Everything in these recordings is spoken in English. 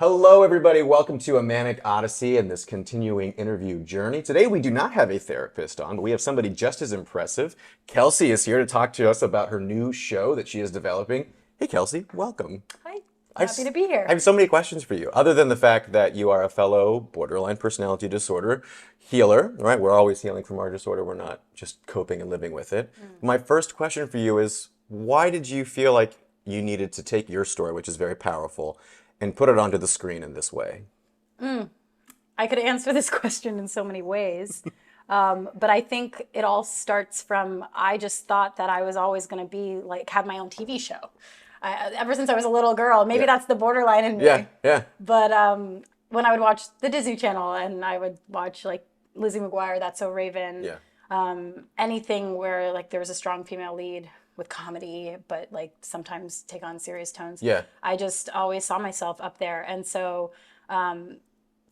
Hello, everybody. Welcome to A Manic Odyssey and this continuing interview journey. Today, we do not have a therapist on, but we have somebody just as impressive. Kelsey is here to talk to us about her new show that she is developing. Hey, Kelsey, welcome. Hi, happy to be here. I have so many questions for you, other than the fact that you are a fellow borderline personality disorder healer, right? We're always healing from our disorder. We're not just coping and living with it. My first question for you is, why did you feel like you needed to take your story, which is very powerful, and put it onto the screen in this way? I could answer this question in so many ways, but I think it all starts from I just thought that I was always going to be like have my own TV show. Ever since I was a little girl, maybe that's the borderline in me. Yeah. But when I would watch the Disney Channel and I would watch like Lizzie McGuire, That's So Raven, anything where like there was a strong female lead with comedy, but like sometimes take on serious tones. Yeah. I just always saw myself up there. And so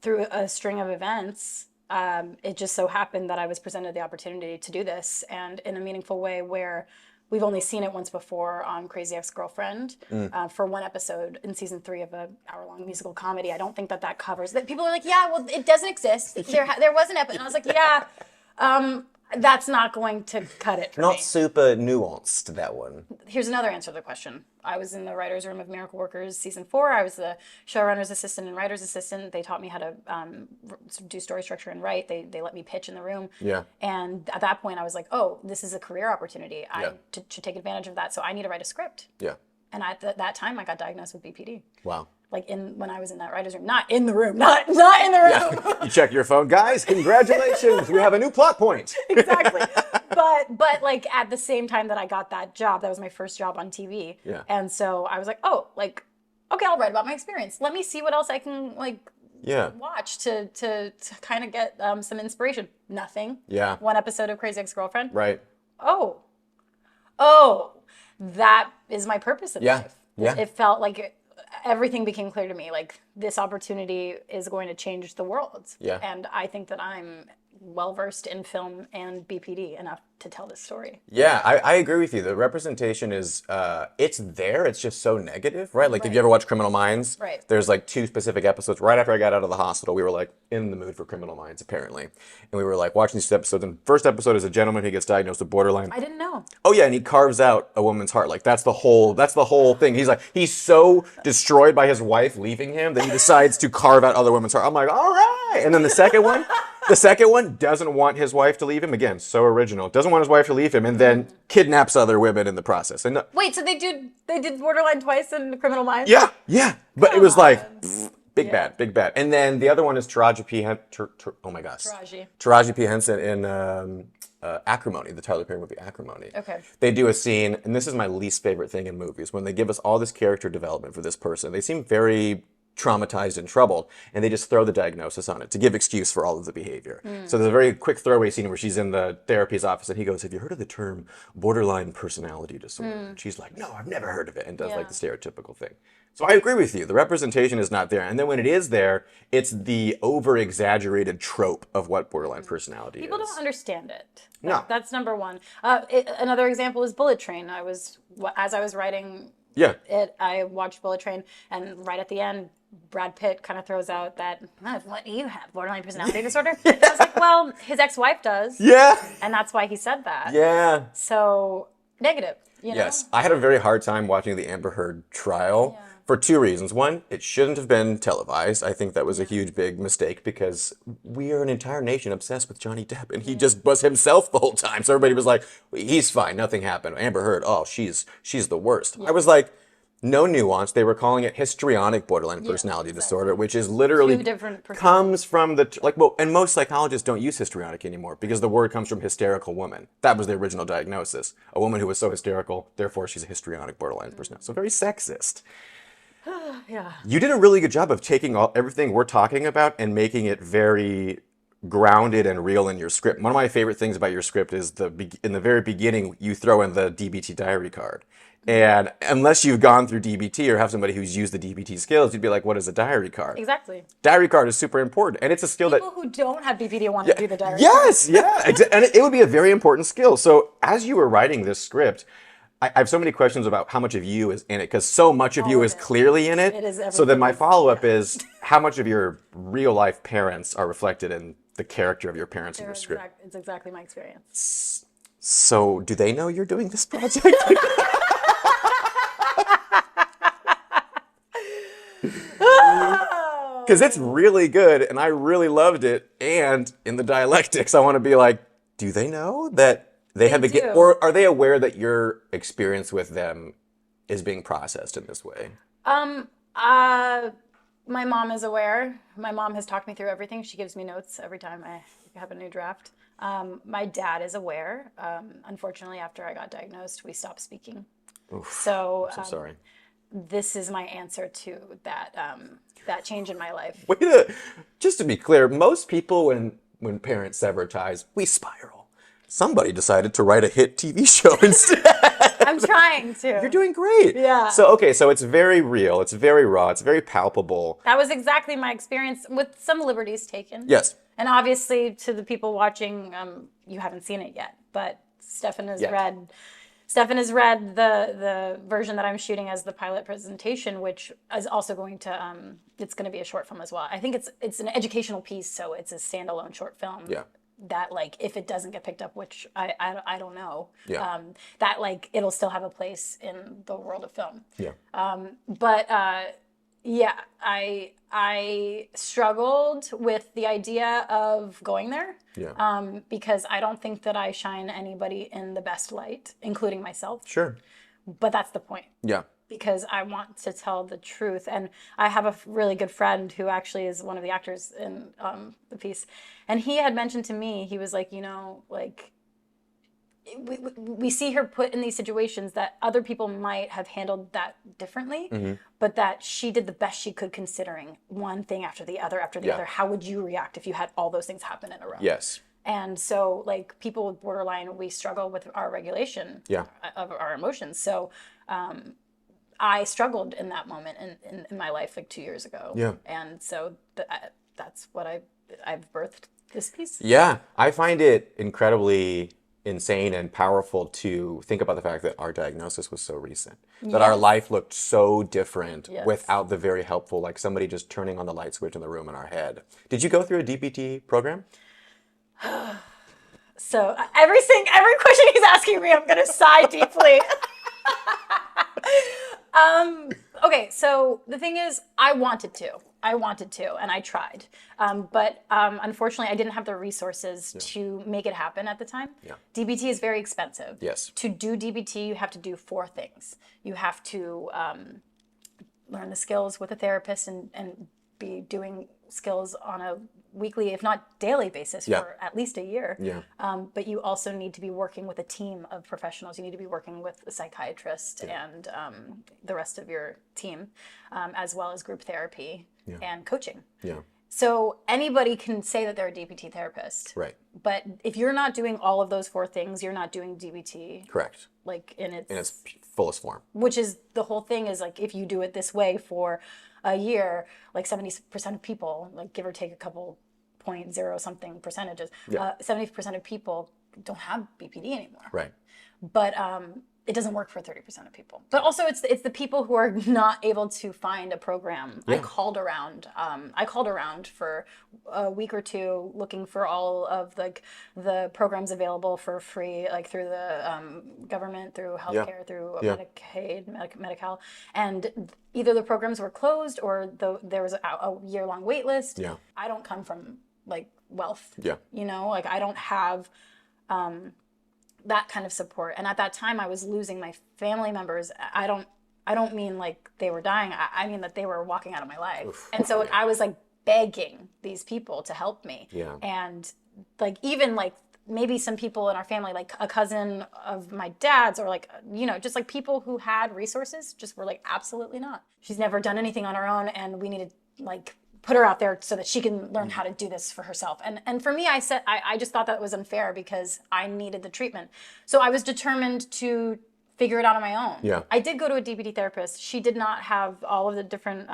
through a string of events, it just so happened that I was presented the opportunity to do this and in a meaningful way where we've only seen it once before on Crazy Ex-Girlfriend for one episode in season 3 of an hour-long musical comedy. I don't think that covers that. People are like, yeah, well, it doesn't exist. There was an episode. And I was like, yeah, that's not going to cut it for me. Not super nuanced, that one. Here's another answer to the question. I was in the writer's room of Miracle Workers season 4. I was the showrunner's assistant and writer's assistant. They taught me how to do story structure and write. They let me pitch in the room. Yeah. And at that point, I was like, oh, this is a career opportunity. I should take advantage of that. So I need to write a script. Yeah. And at that time, I got diagnosed with BPD. Wow. Like when I was in that writer's room, not in the room, not in the room. Yeah. You check your phone, guys. Congratulations, we have a new plot point. Exactly. But like at the same time that I got that job, that was my first job on TV. Yeah. And so I was like, oh, like, okay, I'll write about my experience. Let me see what else I can like watch to kind of get some inspiration. Nothing. Yeah. One episode of Crazy Ex-Girlfriend. Right. Oh, that is my purpose in life. Yeah. It felt like everything became clear to me. Like this opportunity is going to change the world. Yeah. And I think that I'm well-versed in film and BPD enough to tell this story. Yeah, I agree with you. The representation is, it's there, it's just so negative, right? Like if you ever watch Criminal Minds, there's like 2 specific episodes. Right after I got out of the hospital, we were like in the mood for Criminal Minds, apparently. And we were like watching these episodes. And first episode is a gentleman who gets diagnosed with borderline. I didn't know. Oh yeah, and he carves out a woman's heart. Like that's the whole thing. He's so destroyed by his wife leaving him that he decides to carve out other women's heart. I'm like, all right. And then the second one doesn't want his wife to leave him. Again, so original. Doesn't want his wife to leave him, and then kidnaps other women in the process. And wait, so they did borderline twice in Criminal Minds? Yeah. But it was like big bad. And then the other one is Taraji P Henson in Acrimony, the Tyler Perry movie Acrimony. Okay. They do a scene, and this is my least favorite thing in movies, when they give us all this character development for this person. They seem very traumatized and troubled, and they just throw the diagnosis on it to give excuse for all of the behavior. So there's a very quick throwaway scene where she's in the therapist's office and he goes, have you heard of the term borderline personality disorder? And she's like, no, I've never heard of it, and does like the stereotypical thing. So I agree with you. The representation is not there. And then when it is there, it's the over-exaggerated trope of what borderline personality People is. don't understand it. No. That's number one. Another example is Bullet Train. As I was writing it, I watched Bullet Train, and right at the end, Brad Pitt kind of throws out that, what do you have, borderline personality disorder? I was like, well, his ex-wife does. Yeah. And that's why he said that. Yeah. So, negative, you know? Yes. I had a very hard time watching the Amber Heard trial for 2 reasons. One, it shouldn't have been televised. I think that was a huge, big mistake because we are an entire nation obsessed with Johnny Depp, and he just was himself the whole time. So everybody was like, he's fine, nothing happened. Amber Heard, oh, she's the worst. I was like, no nuance. They were calling it histrionic borderline personality disorder, which is literally comes from and most psychologists don't use histrionic anymore because the word comes from hysterical woman. That was the original diagnosis. A woman who was so hysterical, therefore she's a histrionic borderline personality. So very sexist. Yeah. You did a really good job of taking everything we're talking about and making it very grounded and real in your script. One of my favorite things about your script is in the very beginning, you throw in the DBT diary card. And unless you've gone through DBT or have somebody who's used the DBT skills, you'd be like, what is a diary card? Exactly. Diary card is super important. And it's a skill People who don't have BPD want to do the diary card. Yes, yeah. And it would be a very important skill. So as you were writing this script, I have so many questions about how much of you is in it, because so much of All you of is it. clearly in it. It is So then my everything. follow-up is, how much of your real life parents are reflected in the character of your parents in your script? It's exactly my experience. So do they know you're doing this project? Because it's really good and I really loved it. And in the dialectics, I want to be like, do they know that they have to get, do. or are they aware that your experience with them is being processed in this way? Um, uh, my mom is aware. My mom has talked me through everything. She gives me notes every time I have a new draft. My dad is aware. Unfortunately, after I got diagnosed, we stopped speaking. Oof, So I'm so sorry. this is my answer to that that change in my life. Just to be clear, most people when parents sever ties, we spiral. Somebody decided to write a hit TV show instead. I'm trying to. You're doing great. Yeah. So okay, so it's very real, it's very raw, it's very palpable. That was exactly my experience with some liberties taken. Yes. And obviously, to the people watching, you haven't seen it yet, but Stefan has Yet. read. Stefan has read the version that I'm shooting as the pilot presentation, which is also going to it's going to be a short film as well. I think it's an educational piece, so it's a standalone short film. Yeah. That like if it doesn't get picked up, which I don't know. Yeah. That like it'll still have a place in the world of film. Yeah. But yeah, I struggled with the idea of going there. Yeah. Because I don't think that I shine anybody in the best light, including myself. Sure. But that's the point. Yeah. Because I want to tell the truth. And I have a really good friend who actually is one of the actors in the piece. And he had mentioned to me, he was like, you know, like, we see her put in these situations that other people might have handled that differently, but that she did the best she could considering one thing after the other after the Yeah. other. How would you react if you had all those things happen in a row? Yes. And so, like, people with borderline, we struggle with our regulation Yeah. of our emotions. So I struggled in that moment in my life like 2 years ago. Yeah. And so that's what I've birthed this piece. Yeah. I find it incredibly insane and powerful to think about the fact that our diagnosis was so recent, that our Yes. life looked so different Yes. without the very helpful, like somebody just turning on the light switch in the room in our head. Did you go through a DPT program? So every question he's asking me, I'm gonna sigh deeply. Okay, so the thing is, I wanted to, and I tried, but unfortunately, I didn't have the resources to make it happen at the time. Yeah. DBT is very expensive. Yes. To do DBT, you have to do 4 things. You have to learn the skills with a therapist and be doing skills on a weekly, if not daily basis Yeah. for at least a year. Yeah. But you also need to be working with a team of professionals. You need to be working with a psychiatrist and the rest of your team, as well as group therapy and coaching. Yeah. So anybody can say that they're a DBT therapist. Right. But if you're not doing all of those 4 things, you're not doing DBT Correct. like in its Fullest form. which is the whole thing is like if you do it this way for a year, like 70% of people, like give or take a couple 0.0 something percentages, 70% of people don't have BPD anymore. Right. But it doesn't work for 30% of people. But also it's the people who are not able to find a program. Yeah. I called around for a week or 2 looking for all of like the programs available for free, like through the government, through healthcare, through Medicaid, Medi-Cal, and either the programs were closed or there was a year-long wait list. Yeah. I don't come from like wealth. Yeah. You know, like I don't have that kind of support. And at that time I was losing my family members. I don't mean like they were dying. I mean that they were walking out of my life. Oof. And so I was like begging these people to help me. Yeah. And like even like maybe some people in our family, like a cousin of my dad's or like, you know, just like people who had resources just were like, absolutely not. She's never done anything on her own and we need to like put her out there so that she can learn how to do this for herself. And for me, I just thought that was unfair because I needed the treatment. So I was determined to figure it out on my own. Yeah. I did go to a DBT therapist. She did not have all of the different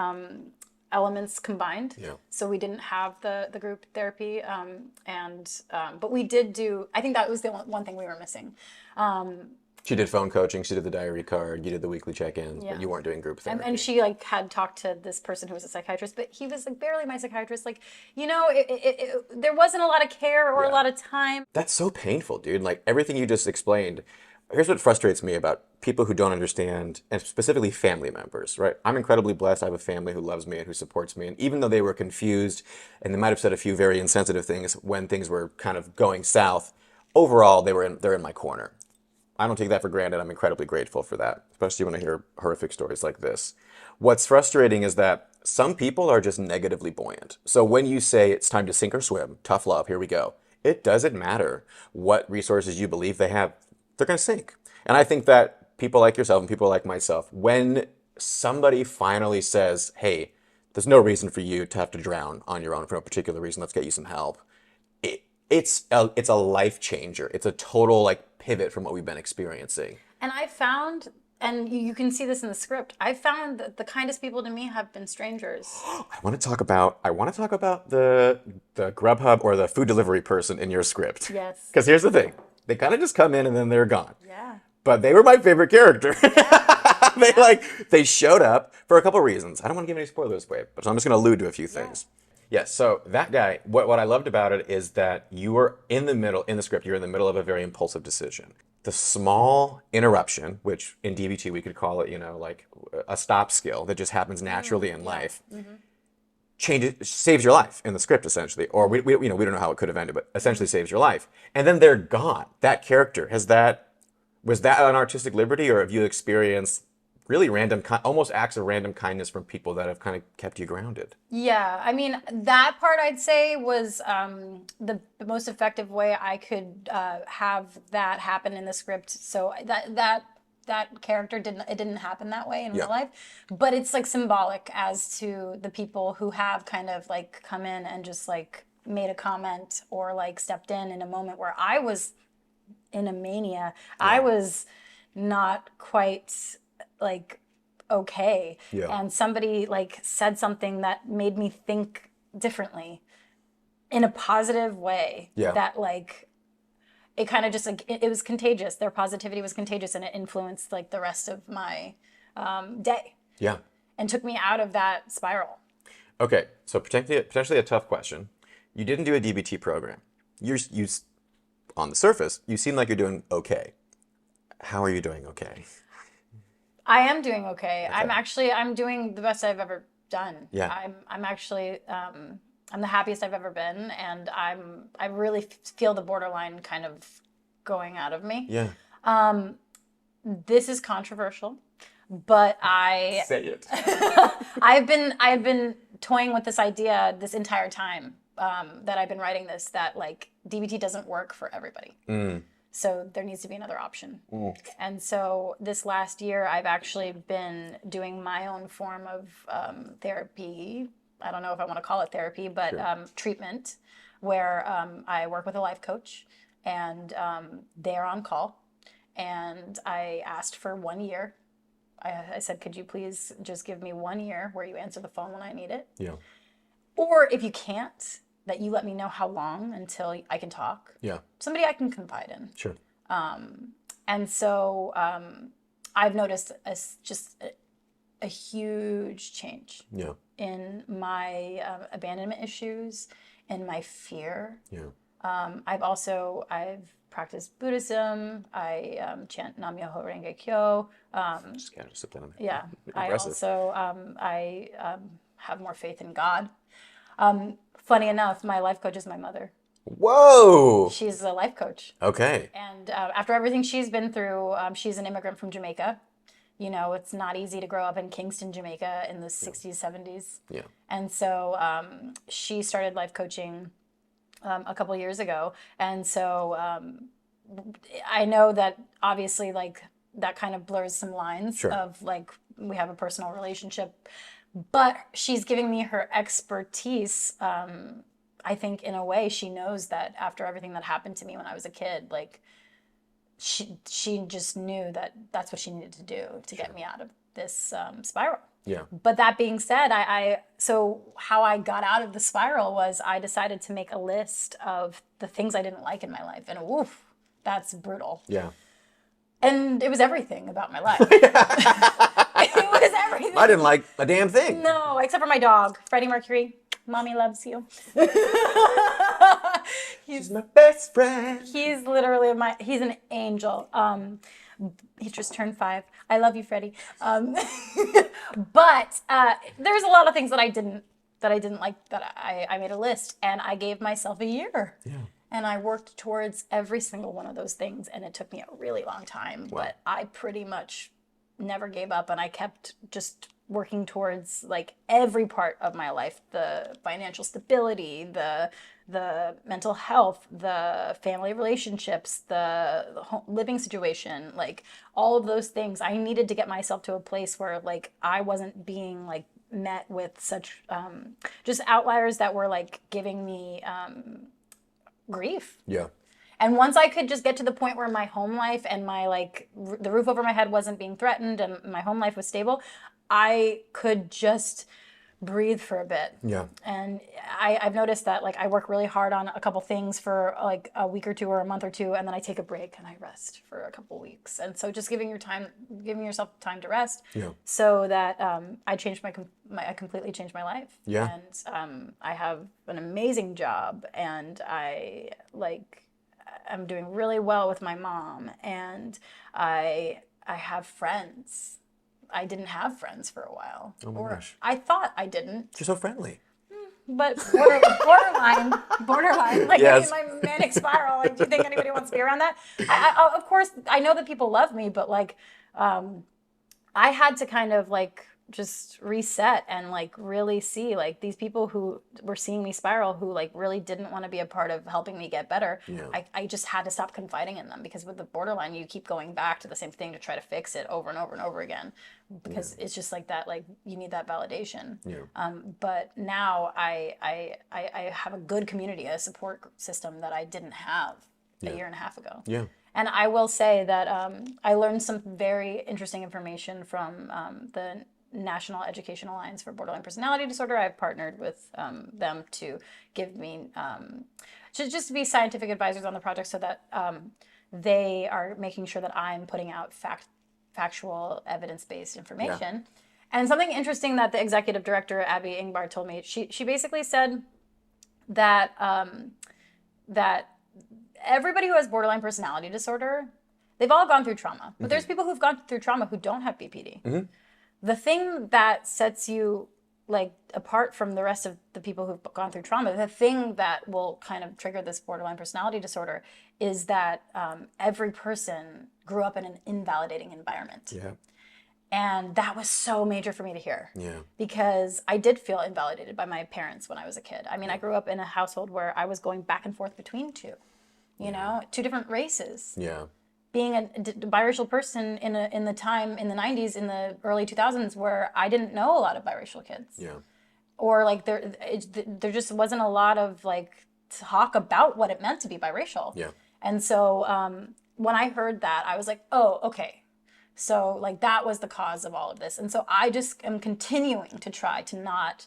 elements combined. Yeah. So we didn't have the group therapy. But we did do, I think that was the one thing we were missing. She did phone coaching. She did the diary card. You did the weekly check-ins, Yeah. but you weren't doing group therapy. And she like had talked to this person who was a psychiatrist, but he was like barely my psychiatrist. Like, there wasn't a lot of care or a Yeah. lot of time. That's so painful, dude. Like everything you just explained. Here's what frustrates me about people who don't understand, and specifically family members, right? I'm incredibly blessed. I have a family who loves me and who supports me. And even though they were confused and they might have said a few very insensitive things when things were kind of going south, overall they're in my corner. I don't take that for granted. I'm incredibly grateful for that, especially when I hear horrific stories like this. What's frustrating is that some people are just negatively buoyant. So when you say it's time to sink or swim, tough love, here we go, it doesn't matter what resources you believe they have, they're going to sink. And I think that people like yourself and people like myself, when somebody finally says, hey, there's no reason for you to have to drown on your own for no particular reason, let's get you some help, it's a life changer. It's a total like pivot from what we've been experiencing. And I found, and you can see this in the script, I found that the kindest people to me have been strangers. I want to talk about the Grubhub or the food delivery person in your script. Yes. Because here's the thing. They kind of just come in and then they're gone. Yeah. But they were my favorite character. They showed up for a couple reasons. I don't want to give any spoilers away, but I'm just going to allude to a few things. Yes, so that guy, what I loved about it is that you were in the script, you're in the middle of a very impulsive decision. The small interruption, which in DBT we could call it, like a stop skill that just happens naturally in life, saves your life in the script essentially. Or we don't know how it could have ended, but essentially saves your life. And then they're gone. That character, was that an artistic liberty, or have you experienced really almost acts of random kindness from people that have kind of kept you grounded? Yeah, I mean, that part I'd say was the most effective way I could have that happen in the script. So that character didn't happen that way in real life, but it's like symbolic as to the people who have kind of like come in and just like made a comment or like stepped in a moment where I was in a mania. I was not quite like okay, and somebody like said something that made me think differently in a positive way, that like it kind of just like it was contagious. Their positivity was contagious, and it influenced like the rest of my day, and took me out of that spiral. Okay, so potentially a tough question. You didn't do a DBT program. You on the surface, you seem like you're doing okay. How are you doing okay? I am doing okay. I'm doing the best I've ever done. Yeah. I'm actually I'm the happiest I've ever been, and I really feel the borderline kind of going out of me. Yeah. This is controversial, but Say it. I've been toying with this idea this entire time that I've been writing this, that like DBT doesn't work for everybody. So there needs to be another option. And so this last year, I've actually been doing my own form of therapy. I don't know if I want to call it therapy, but treatment, where I work with a life coach, and they're on call. And I asked for 1 year. I said, could you please just give me 1 year where you answer the phone when I need it? Yeah. Or if you can't, that you let me know how long until I can talk. Yeah. Somebody I can confide in. Sure. And so I've noticed a huge change in my abandonment issues, in my fear. Yeah. I've practiced Buddhism. I chant Nam Myoho Renge Kyo. Just kind of sip that on. Yeah. Impressive. I have more faith in God. Funny enough, my life coach is my mother. Whoa! She's a life coach. Okay. And after everything she's been through, she's an immigrant from Jamaica. You know, it's not easy to grow up in Kingston, Jamaica in the 60s, 70s. Yeah. And so she started life coaching a couple years ago. And so I know that obviously like that kind of blurs some lines of like we have a personal relationship, but she's giving me her expertise. I think in a way she knows that after everything that happened to me when I was a kid, like she just knew that that's what she needed to do to get me out of this spiral. Yeah. But that being said, so how I got out of the spiral was I decided to make a list of the things I didn't like in my life, and woof, that's brutal. Yeah. And it was everything about my life. It was everything. I didn't like a damn thing. No, except for my dog, Freddie Mercury. Mommy loves you. She's my best friend. He's literally he's an angel. He just turned 5. I love you, Freddie. But there's a lot of things that I didn't like, that I made a list, and I gave myself a year. Yeah. And I worked towards every single one of those things, and it took me a really long time. Wow. But I pretty much never gave up, and I kept just working towards like every part of my life: the financial stability, the mental health, the family relationships, the home, living situation, like all of those things. I needed to get myself to a place where like I wasn't being like met with such just outliers that were like giving me grief. Yeah. And once I could just get to the point where my home life and my like the roof over my head wasn't being threatened and my home life was stable, I could just breathe for a bit. Yeah. And I've noticed that like I work really hard on a couple things for like a week or two or a month or two, and then I take a break and I rest for a couple weeks. And so just giving yourself time to rest, Yeah. so that I completely changed my life. Yeah. And I have an amazing job, and I'm doing really well with my mom, and I have friends. I didn't have friends for a while. Oh my gosh. I thought I didn't. You're so friendly. But borderline, like Yes. in my manic spiral. Like, do you think anybody wants to be around that? Of course, I know that people love me, but like, I had to kind of like just reset and like really see like these people who were seeing me spiral, who like really didn't want to be a part of helping me get better. Yeah. I just had to stop confiding in them, because with the borderline, you keep going back to the same thing to try to fix it over and over and over again, because it's just like that, like you need that validation. Yeah. But now I have a good community, a support system that I didn't have a year and a half ago. Yeah. And I will say that I learned some very interesting information from the National Education Alliance for Borderline Personality Disorder. I've partnered with them to give me, just to be scientific advisors on the project, so that they are making sure that I'm putting out factual, evidence-based information. Yeah. And something interesting that the executive director, Abby Ingbar, told me, she basically said that that everybody who has borderline personality disorder, they've all gone through trauma. But there's people who've gone through trauma who don't have BPD. Mm-hmm. The thing that sets you like apart from the rest of the people who've gone through trauma, the thing that will kind of trigger this borderline personality disorder, is that every person grew up in an invalidating environment. Yeah. And that was so major for me to hear. Yeah. Because I did feel invalidated by my parents when I was a kid. I mean, I grew up in a household where I was going back and forth between two, two different races. Yeah. Being a biracial person in the time in the 90s, in the early 2000s, where I didn't know a lot of biracial kids. Yeah. Or like there just wasn't a lot of like talk about what it meant to be biracial. Yeah. And so when I heard that, I was like, oh, okay. So like that was the cause of all of this. And so I just am continuing to try to not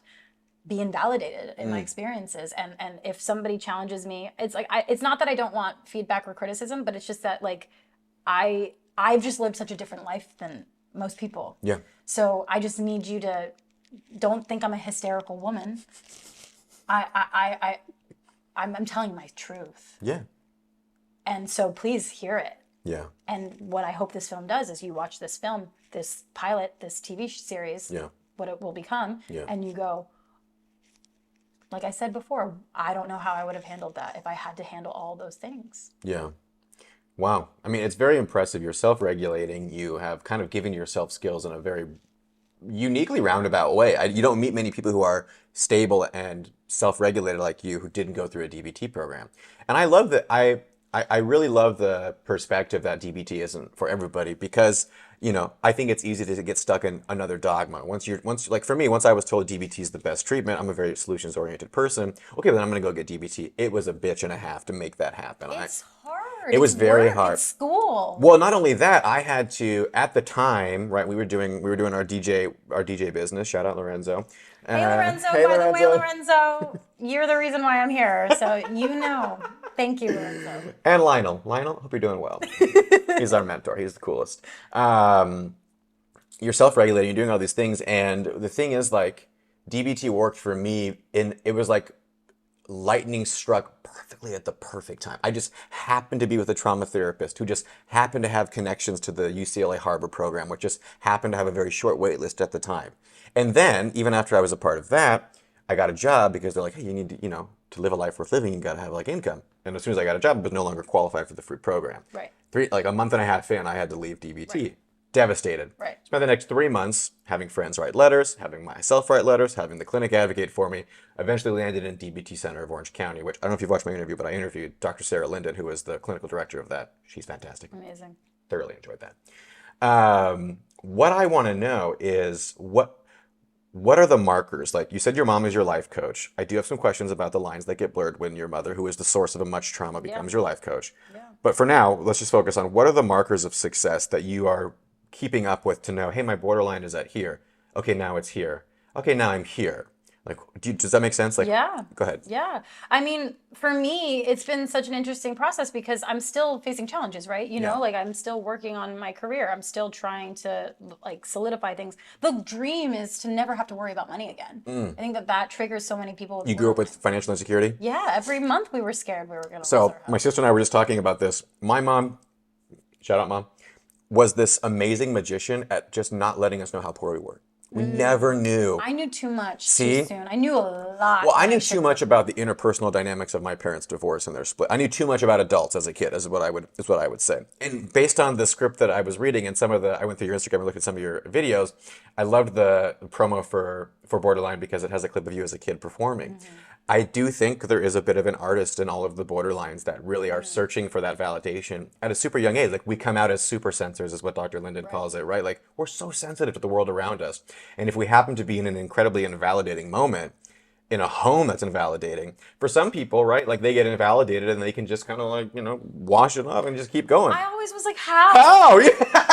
be invalidated in my experiences. And if somebody challenges me, it's like, it's not that I don't want feedback or criticism, but it's just that like, I've just lived such a different life than most people. Yeah. So I just need you to don't think I'm a hysterical woman. I'm telling you my truth. Yeah. And so please hear it. Yeah. And what I hope this film does is you watch this film, this pilot, this TV series, what it will become, and you go, like I said before, I don't know how I would have handled that if I had to handle all those things. Yeah. Wow. I mean, it's very impressive. You're self-regulating. You have kind of given yourself skills in a very uniquely roundabout way. You don't meet many people who are stable and self-regulated like you who didn't go through a DBT program. And I love that. I really love the perspective that DBT isn't for everybody, because, I think it's easy to get stuck in another dogma. Once like for me, once I was told DBT is the best treatment, I'm a very solutions-oriented person. Okay, then I'm going to go get DBT. It was a bitch and a half to make that happen. It's hard. It was very hard. It's school. Well, not only that, I had to, at the time, right, we were doing our DJ business. Shout out Lorenzo. Hey Lorenzo, by the way, Lorenzo, you're the reason why I'm here. So Thank you, Lorenzo. And Lionel. Lionel, hope you're doing well. He's our mentor. He's the coolest. You're self-regulating, you're doing all these things, and the thing is, like, DBT worked for me it was like lightning struck perfectly at the perfect time. I just happened to be with a trauma therapist who just happened to have connections to the UCLA Harbor program, which just happened to have a very short wait list at the time. And then, even after I was a part of that, I got a job because they're like, hey, you need to, to live a life worth living, you got to have like income. And as soon as I got a job, I was no longer qualified for the free program. Right. Like a month and a half in, I had to leave DBT. Right. Devastated. Right. Spent the next 3 months having friends write letters, having myself write letters, having the clinic advocate for me. Eventually landed in DBT Center of Orange County, which I don't know if you've watched my interview, but I interviewed Dr. Sarah Linden, who is the clinical director of that. She's fantastic. Amazing. Thoroughly enjoyed that. What I want to know is what are the markers? Like you said, your mom is your life coach. I do have some questions about the lines that get blurred when your mother, who is the source of a much trauma, becomes your life coach. Yeah. But for now, let's just focus on what are the markers of success that you are keeping up with to know, hey, my borderline is at here. Okay, now it's here. Okay, now I'm here. Like, does that make sense? Like, yeah. Go ahead. Yeah. I mean, for me, it's been such an interesting process because I'm still facing challenges, right? You know, like I'm still working on my career. I'm still trying to like solidify things. The dream is to never have to worry about money again. I think that triggers so many people. You grew up with financial insecurity? Yeah. Every month we were scared we were going to lose So our house. my sister and I were just talking about this. My mom, shout out mom, was this amazing magician at just not letting us know how poor we were. We never knew. I knew too much See? too soon. I knew a lot. Well, I knew too much about the interpersonal dynamics of my parents' divorce and their split. I knew too much about adults as a kid, is what I would say. And based on the script that I was reading and I went through your Instagram and looked at some of your videos, I loved the promo for Borderline because it has a clip of you as a kid performing. I do think there is a bit of an artist in all of the borderlines that really are searching for that validation at a super young age. Like we come out as super sensors is what Dr. Linden calls it, right? Like we're so sensitive to the world around us. And if we happen to be in an incredibly invalidating moment, in a home that's invalidating, for some people, right? Like they get invalidated and they can just kind of like, wash it off and just keep going. I always was like, how? Oh, yeah.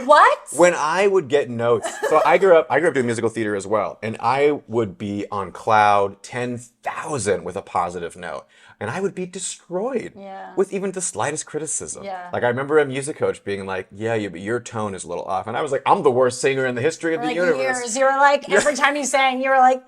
What? When I would get notes, so I grew up doing musical theater as well, and I would be on cloud 10,000 with a positive note, and I would be destroyed with even the slightest criticism. Yeah. Like I remember a music coach being like, "Yeah, but your tone is a little off," and I was like, "I'm the worst singer in the history of the universe." Years. You were like every time you sang, you were like.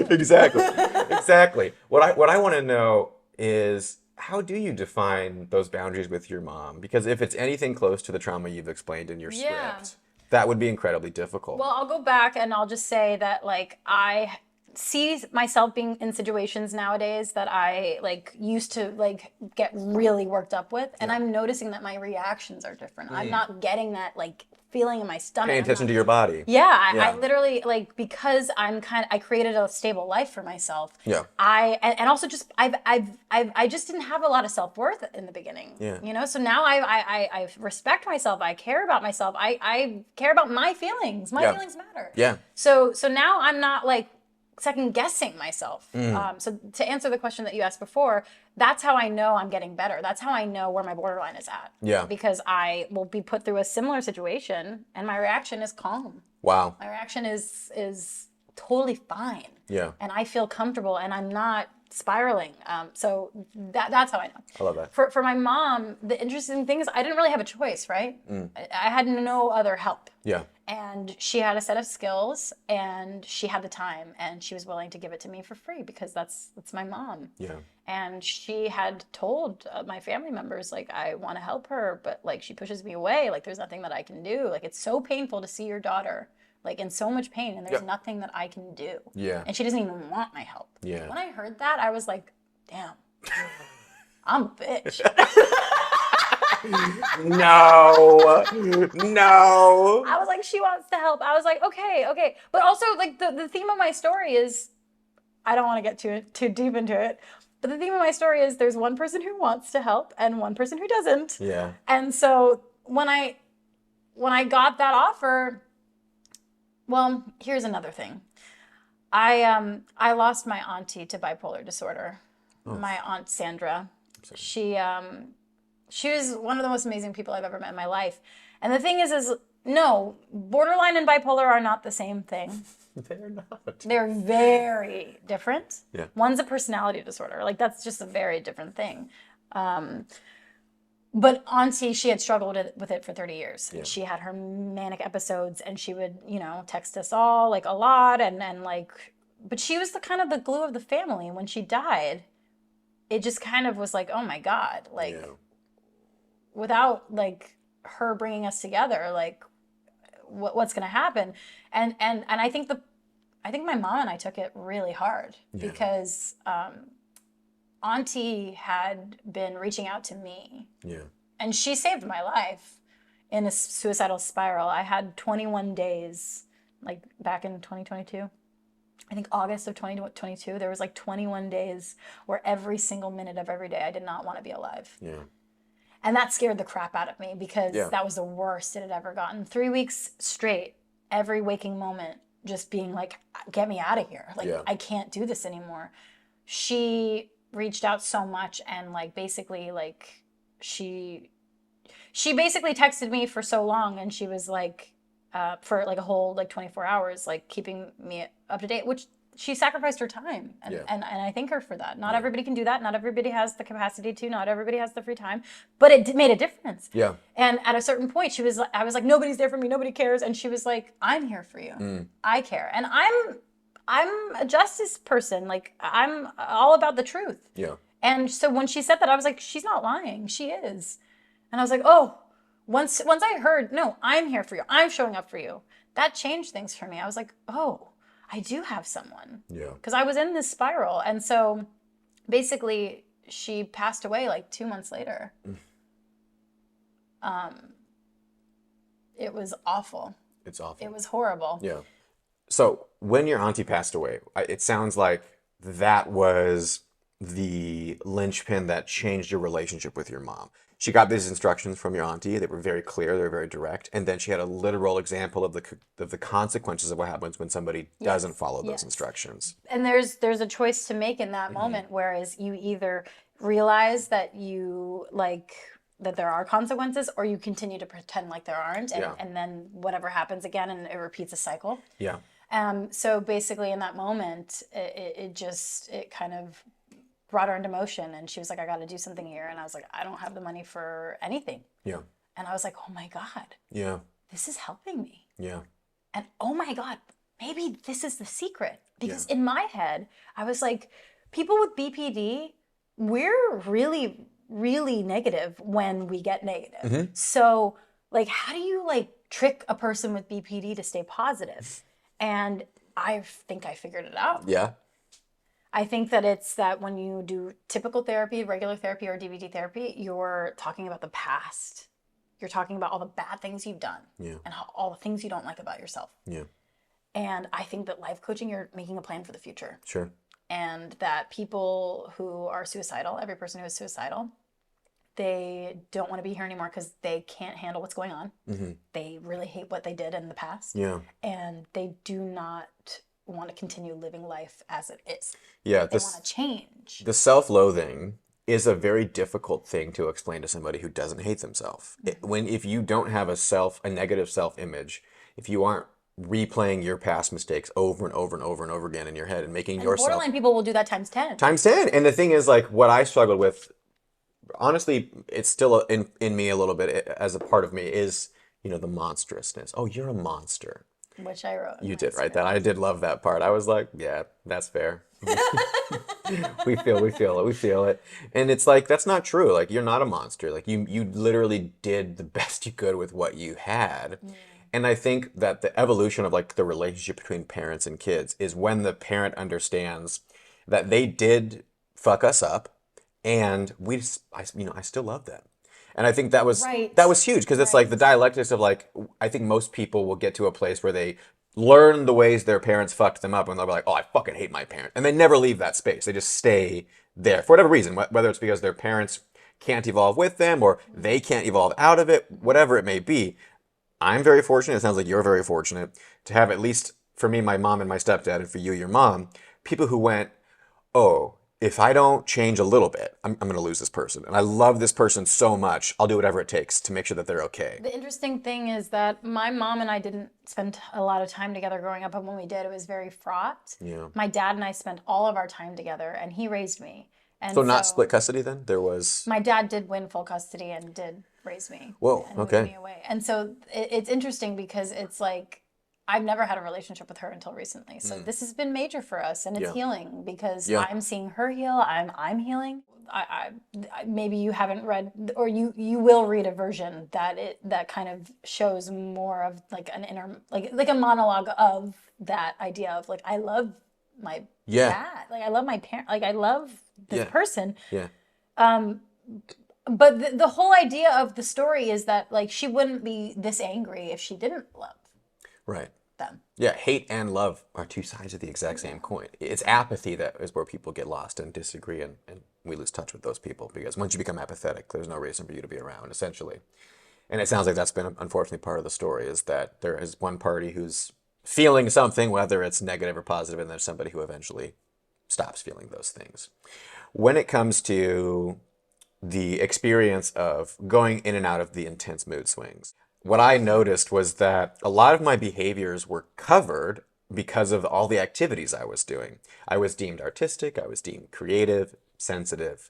Exactly. What I want to know is, how do you define those boundaries with your mom? Because if it's anything close to the trauma you've explained in your script, that would be incredibly difficult. Well, I'll go back and I'll just say that like I see myself being in situations nowadays that I like used to like get really worked up with, and I'm noticing that my reactions are different. I'm not getting that like feeling in my stomach. Paying attention to your body. Yeah, I literally like, because I created a stable life for myself. Yeah. And also just I just didn't have a lot of self-worth in the beginning. Yeah. So now I respect myself. I care about myself. I care about my feelings. My feelings matter. Yeah. So now I'm not like second guessing myself. So to answer the question that you asked before, that's how I know I'm getting better. That's how I know where my borderline is at. Yeah. Because I will be put through a similar situation and my reaction is calm. Wow. My reaction is totally fine. Yeah. And I feel comfortable and I'm not spiraling. So that's how I know. I love that. For my mom, the interesting thing is I didn't really have a choice, right? I had no other help. Yeah. And she had a set of skills and she had the time and she was willing to give it to me for free because that's my mom. Yeah. And she had told my family members, like, I want to help her, but like she pushes me away. Like there's nothing that I can do. Like it's so painful to see your daughter like in so much pain and there's nothing that I can do. Yeah. And she doesn't even want my help. Yeah. When I heard that, I was like, damn, I'm a bitch. No. I was like, she wants to help. I was like, okay. But also like the theme of my story is, I don't want to get too deep into it, but the theme of my story is there's one person who wants to help and one person who doesn't. Yeah. And so when I got that offer, well, here's another thing. I lost my auntie to bipolar disorder. Oh. My aunt Sandra. She was one of the most amazing people I've ever met in my life. And the thing is no, borderline and bipolar are not the same thing. They're not. They're very different. Yeah. One's a personality disorder. Like, that's just a very different thing. But Auntie, she had struggled with it for 30 years. Yeah. She had her manic episodes, and she would, text us all like a lot, and like, but she was the kind of the glue of the family. And when she died, it just kind of was like, oh my God, like, without like her bringing us together, like, what's going to happen? And I think my mom and I took it really hard because Auntie had been reaching out to me. Yeah. And she saved my life in a suicidal spiral. I had 21 days, like back in 2022. I think August of 2022, there was like 21 days where every single minute of every day I did not want to be alive. Yeah. And that scared the crap out of me because that was the worst it had ever gotten. 3 weeks straight, every waking moment, just being like, get me out of here. Like, I can't do this anymore. She reached out so much, and like basically like she basically texted me for so long, and she was like for like a whole like 24 hours, like keeping me up to date, which she sacrificed her time, and I thank her for that. Not everybody can do that. Not everybody has the capacity to. Not everybody has the free time, but it made a difference. Yeah. And at a certain point, I was like, nobody's there for me. Nobody cares. And she was like, I'm here for you. I care, and I'm a justice person. Like, I'm all about the truth. Yeah. And so when she said that, I was like, she's not lying. She is. And I was like, oh, once I heard, no, I'm here for you. I'm showing up for you. That changed things for me. I was like, oh, I do have someone. Yeah. Because I was in this spiral. And so basically she passed away like 2 months later. It was awful. It's awful. It was horrible. Yeah. So when your auntie passed away, it sounds like that was the linchpin that changed your relationship with your mom. She got these instructions from your auntie. They were very clear. They were very direct. And then she had a literal example of the consequences of what happens when somebody doesn't follow those instructions. And there's a choice to make in that moment, whereas you either realize that that there are consequences, or you continue to pretend like there aren't, and then whatever happens again, and it repeats a cycle. Yeah. So basically in that moment, it kind of brought her into motion, and she was like, I got to do something here. And I was like, I don't have the money for anything. Yeah. And I was like, oh my God. Yeah. This is helping me. Yeah. And oh my God, maybe this is the secret. Because in my head, I was like, people with BPD, we're really, really negative when we get negative. So like, how do you like trick a person with BPD to stay positive? And I think I figured it out. Yeah. I think that it's that when you do typical therapy, regular therapy, or DVD therapy, you're talking about the past. You're talking about all the bad things you've done, and all the things you don't like about yourself. Yeah. And I think that life coaching, you're making a plan for the future. Sure. And that people who are suicidal, every person who is suicidal, they don't want to be here anymore because they can't handle what's going on. They really hate what they did in the past. Yeah. And they do not want to continue living life as it is. Yeah, they want to change. The self-loathing is a very difficult thing to explain to somebody who doesn't hate themselves. If you don't have a negative self-image, if you aren't replaying your past mistakes over and over and over and over again in your head and making yourself... Borderline people will do that times 10. Times 10. And the thing is, like, what I struggled with, honestly, it's still in me a little bit as a part of me, is, the monstrousness. Oh, you're a monster. Which I wrote. You did write that. I did love that part. I was like, yeah, that's fair. we feel it. And it's like, that's not true. Like, you're not a monster. Like, you literally did the best you could with what you had. And I think that the evolution of like the relationship between parents and kids is when the parent understands that they did fuck us up, and I still love them. And I think that was huge, because it's like the dialectics of like, I think most people will get to a place where they learn the ways their parents fucked them up, and they'll be like, oh, I fucking hate my parent. And they never leave that space. They just stay there for whatever reason, whether it's because their parents can't evolve with them or they can't evolve out of it, whatever it may be. I'm very fortunate, it sounds like you're very fortunate, to have, at least for me, my mom and my stepdad, and for you, your mom, people who went, oh, if I don't change a little bit, I'm going to lose this person. And I love this person so much, I'll do whatever it takes to make sure that they're okay. The interesting thing is that my mom and I didn't spend a lot of time together growing up, but when we did, it was very fraught. Yeah. My dad and I spent all of our time together, and he raised me. And So not split custody then? There was... my dad did win full custody and did raise me Whoa, and move okay. me away. And so it's interesting because it's like I've never had a relationship with her until recently. So this has been major for us, and it's healing because I'm seeing her heal. I'm healing. Maybe you haven't read, or you will read a version that kind of shows more of like an inner, like a monologue of that idea of like I love my dad, like I love my parent, like I love this person. Yeah. But the whole idea of the story is that like she wouldn't be this angry if she didn't love Right. them. Yeah, hate and love are two sides of the exact same coin. It's apathy that is where people get lost and disagree, and we lose touch with those people because once you become apathetic, there's no reason for you to be around, essentially. And it sounds like that's been, unfortunately, part of the story is that there is one party who's feeling something, whether it's negative or positive, and there's somebody who eventually stops feeling those things. When it comes to the experience of going in and out of the intense mood swings, what I noticed was that a lot of my behaviors were covered because of all the activities I was doing. I was deemed artistic, I was deemed creative, sensitive.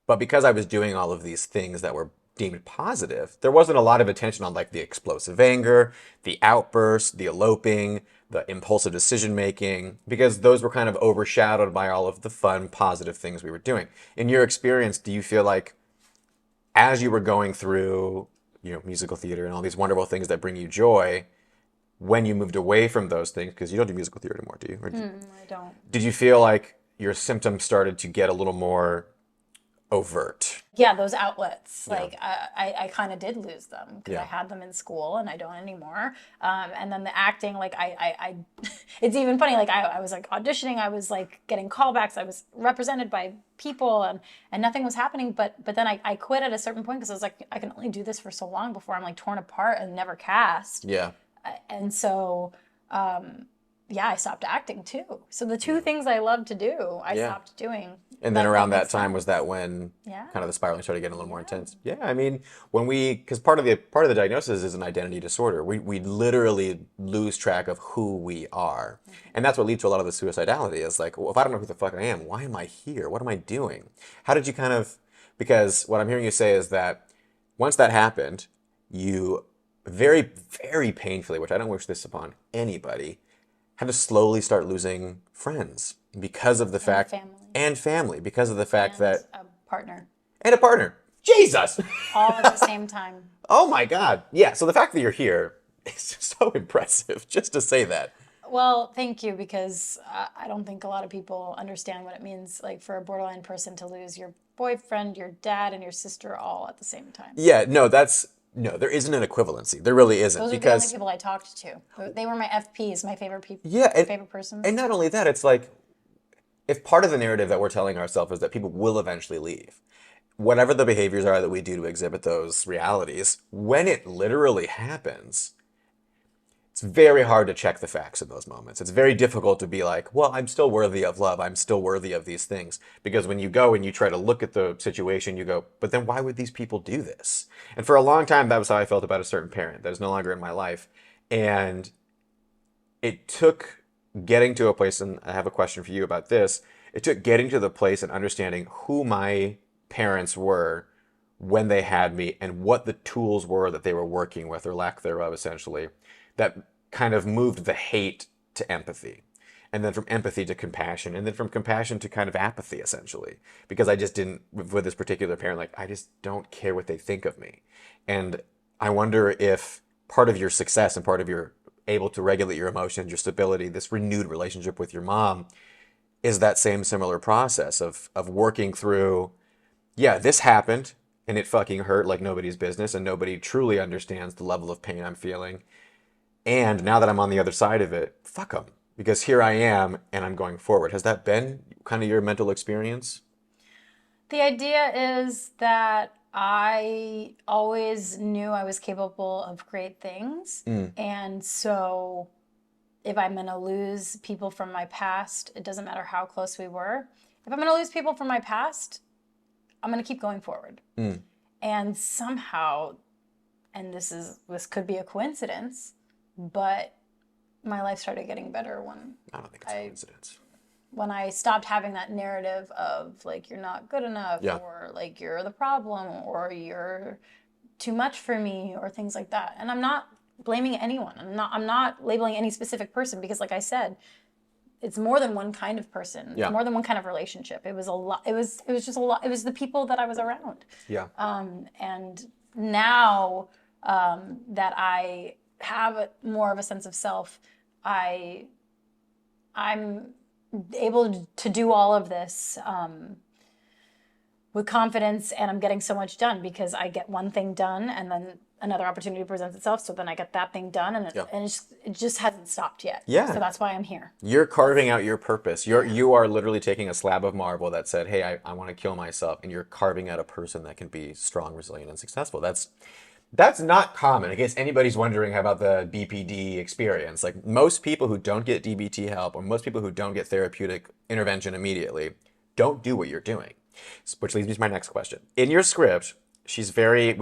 But because I was doing all of these things that were deemed positive, there wasn't a lot of attention on like the explosive anger, the outbursts, the eloping, the impulsive decision making, because those were kind of overshadowed by all of the fun, positive things we were doing. In your experience, do you feel like as you were going through, musical theater and all these wonderful things that bring you joy, when you moved away from those things, because you don't do musical theater anymore, do you? I don't. Did you feel like your symptoms started to get a little more overt? Yeah, those outlets, like I kind of did lose them because I Yeah. had them in school and I don't anymore. And then the acting, like it's even funny. Like I was like auditioning, I was like getting callbacks, I was represented by people, and nothing was happening. But then I quit at a certain point because I was like, I can only do this for so long before I'm like torn apart and never cast. Yeah. And so, yeah, I stopped acting too. So the two things I love to do, I stopped doing. And then around that makes time was sense. that when Yeah. kind of the spiraling started getting a little more intense. Yeah, I mean, because part of the diagnosis is an identity disorder. We literally lose track of who we are, and that's what leads to a lot of the suicidality. Is like, well, if I don't know who the fuck I am, why am I here? What am I doing? How did you kind of? Because what I'm hearing you say is that once that happened, you very, very painfully, which I don't wish this upon anybody, had to slowly start losing friends because of the fact family. because of the fact And that a partner. and a partner. Jesus. All at the same time. Oh my God. Yeah. So the fact that you're here is so impressive. Just to say that. Well, thank you, because I don't think a lot of people understand what it means, like for a borderline person to lose your boyfriend, your dad, and your sister all at the same time. Yeah. No. There isn't an equivalency. There really isn't. Those are the only people I talked to. They were my FPs, my favorite people. Yeah. My favorite persons. And not only that, it's like if part of the narrative that we're telling ourselves is that people will eventually leave, whatever the behaviors are that we do to exhibit those realities, when it literally happens, it's very hard to check the facts in those moments. It's very difficult to be like, well, I'm still worthy of love. I'm still worthy of these things. Because when you go and you try to look at the situation, you go, but then why would these people do this? And for a long time, that was how I felt about a certain parent that is no longer in my life. And it took getting to a place, and I have a question for you about this. It took getting to the place and understanding who my parents were when they had me and what the tools were that they were working with, or lack thereof, essentially, that kind of moved the hate to empathy. And then from empathy to compassion, and then from compassion to kind of apathy, essentially. Because I just didn't, with this particular parent, like, I just don't care what they think of me. And I wonder if part of your success and part of your able to regulate your emotions, your stability, this renewed relationship with your mom, is that same similar process of working through, yeah, this happened and it fucking hurt like nobody's business and nobody truly understands the level of pain I'm feeling. And now that I'm on the other side of it, fuck them. Because here I am and I'm going forward. Has that been kind of your mental experience? The idea is that I always knew I was capable of great things. And so if I'm going to lose people from my past, it doesn't matter how close we were. if I'm going to lose people from my past, I'm going to keep going forward. And somehow, and this could be a coincidence, but my life started getting better when I don't think it's a coincidence. When I stopped having that narrative of like, you're not good enough, or like, you're the problem, or you're too much for me, or things like that. And I'm not blaming anyone. I'm not labeling any specific person, because like I said, it's more than one kind of person. It's more than one kind of relationship. It was a lot. It was just a lot. It was the people that I was around. Yeah. And now that I have more of a sense of self, I'm able to do all of this with confidence, and I'm getting so much done because I get one thing done, and then another opportunity presents itself. So then I get that thing done, and it just hasn't stopped yet. Yeah. So that's why I'm here. You're carving out your purpose. You are literally taking a slab of marble that said, hey, I want to kill myself, and you're carving out a person that can be strong, resilient, and successful. That's not common. In case anybody's wondering about the BPD experience, like most people who don't get DBT help, or most people who don't get therapeutic intervention immediately, don't do what you're doing. Which leads me to my next question. In your script, she's we're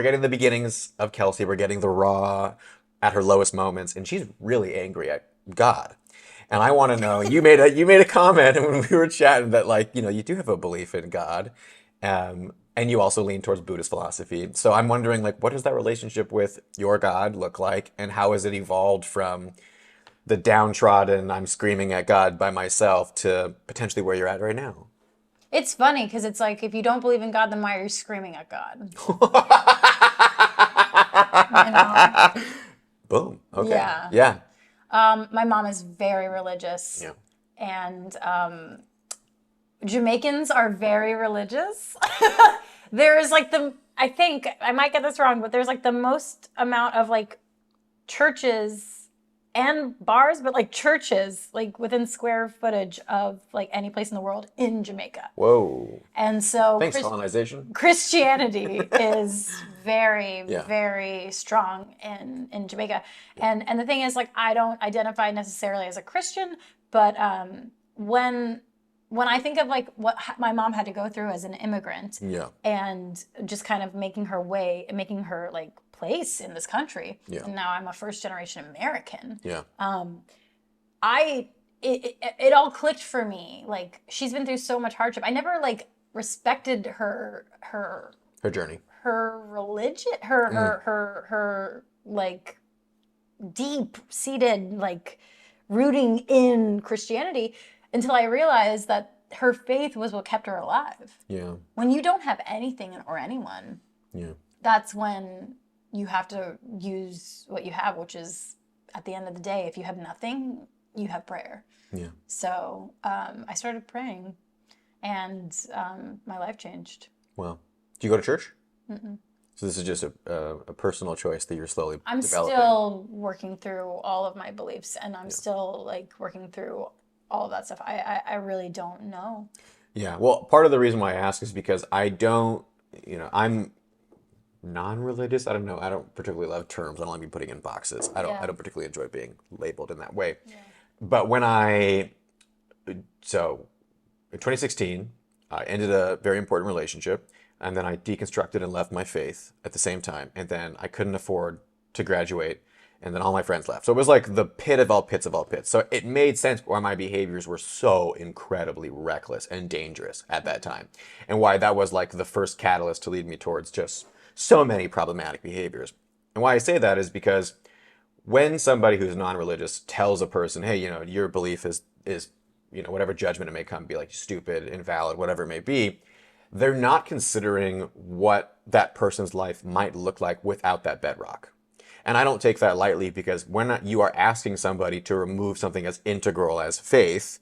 getting the beginnings of Kelsey. We're getting the raw at her lowest moments, and she's really angry at God. And I want to know, you made a comment when we were chatting that like, you do have a belief in God. And you also lean towards Buddhist philosophy. So I'm wondering, like, what does that relationship with your God look like? And how has it evolved from the downtrodden, I'm screaming at God by myself, to potentially where you're at right now? It's funny because it's like, if you don't believe in God, then why are you screaming at God? Boom. Okay. Yeah. Yeah. My mom is very religious. Yeah. And Jamaicans are very religious. There's like I think, I might get this wrong, but there's like the most amount of like churches and bars, but like churches, like within square footage of like any place in the world in Jamaica. Whoa. And so Thanks, colonization. Christianity is very, very strong in Jamaica. And the thing is, like, I don't identify necessarily as a Christian, but when I think of like what my mom had to go through as an immigrant, and just kind of making her like place in this country, and now I'm a first generation American. It all clicked for me. Like, she's been through so much hardship. I never like respected her journey, her religion, her like deep seated like rooting in Christianity, until I realized that her faith was what kept her alive. Yeah. When you don't have anything or anyone, that's when you have to use what you have, which is, at the end of the day, if you have nothing, you have prayer. Yeah. So I started praying, and my life changed. Wow. Do you go to church? Mm-mm. So this is just a personal choice that you're slowly I'm developing. Still working through all of my beliefs, and I'm still like working through all of that stuff. I really don't know. Yeah. Well, part of the reason why I ask is because I don't, I'm non-religious. I don't know. I don't particularly love terms. I don't like being putting in boxes. I don't particularly enjoy being labeled in that way. Yeah. But so in 2016, I ended a very important relationship, and then I deconstructed and left my faith at the same time. And then I couldn't afford to graduate, and then all my friends left. So it was like the pit of all pits of all pits. So it made sense why my behaviors were so incredibly reckless and dangerous at that time, and why that was like the first catalyst to lead me towards just so many problematic behaviors. And why I say that is because when somebody who's non-religious tells a person, hey, your belief is whatever judgment it may come, be like stupid, invalid, whatever it may be, they're not considering what that person's life might look like without that bedrock. And I don't take that lightly, because when you are asking somebody to remove something as integral as faith,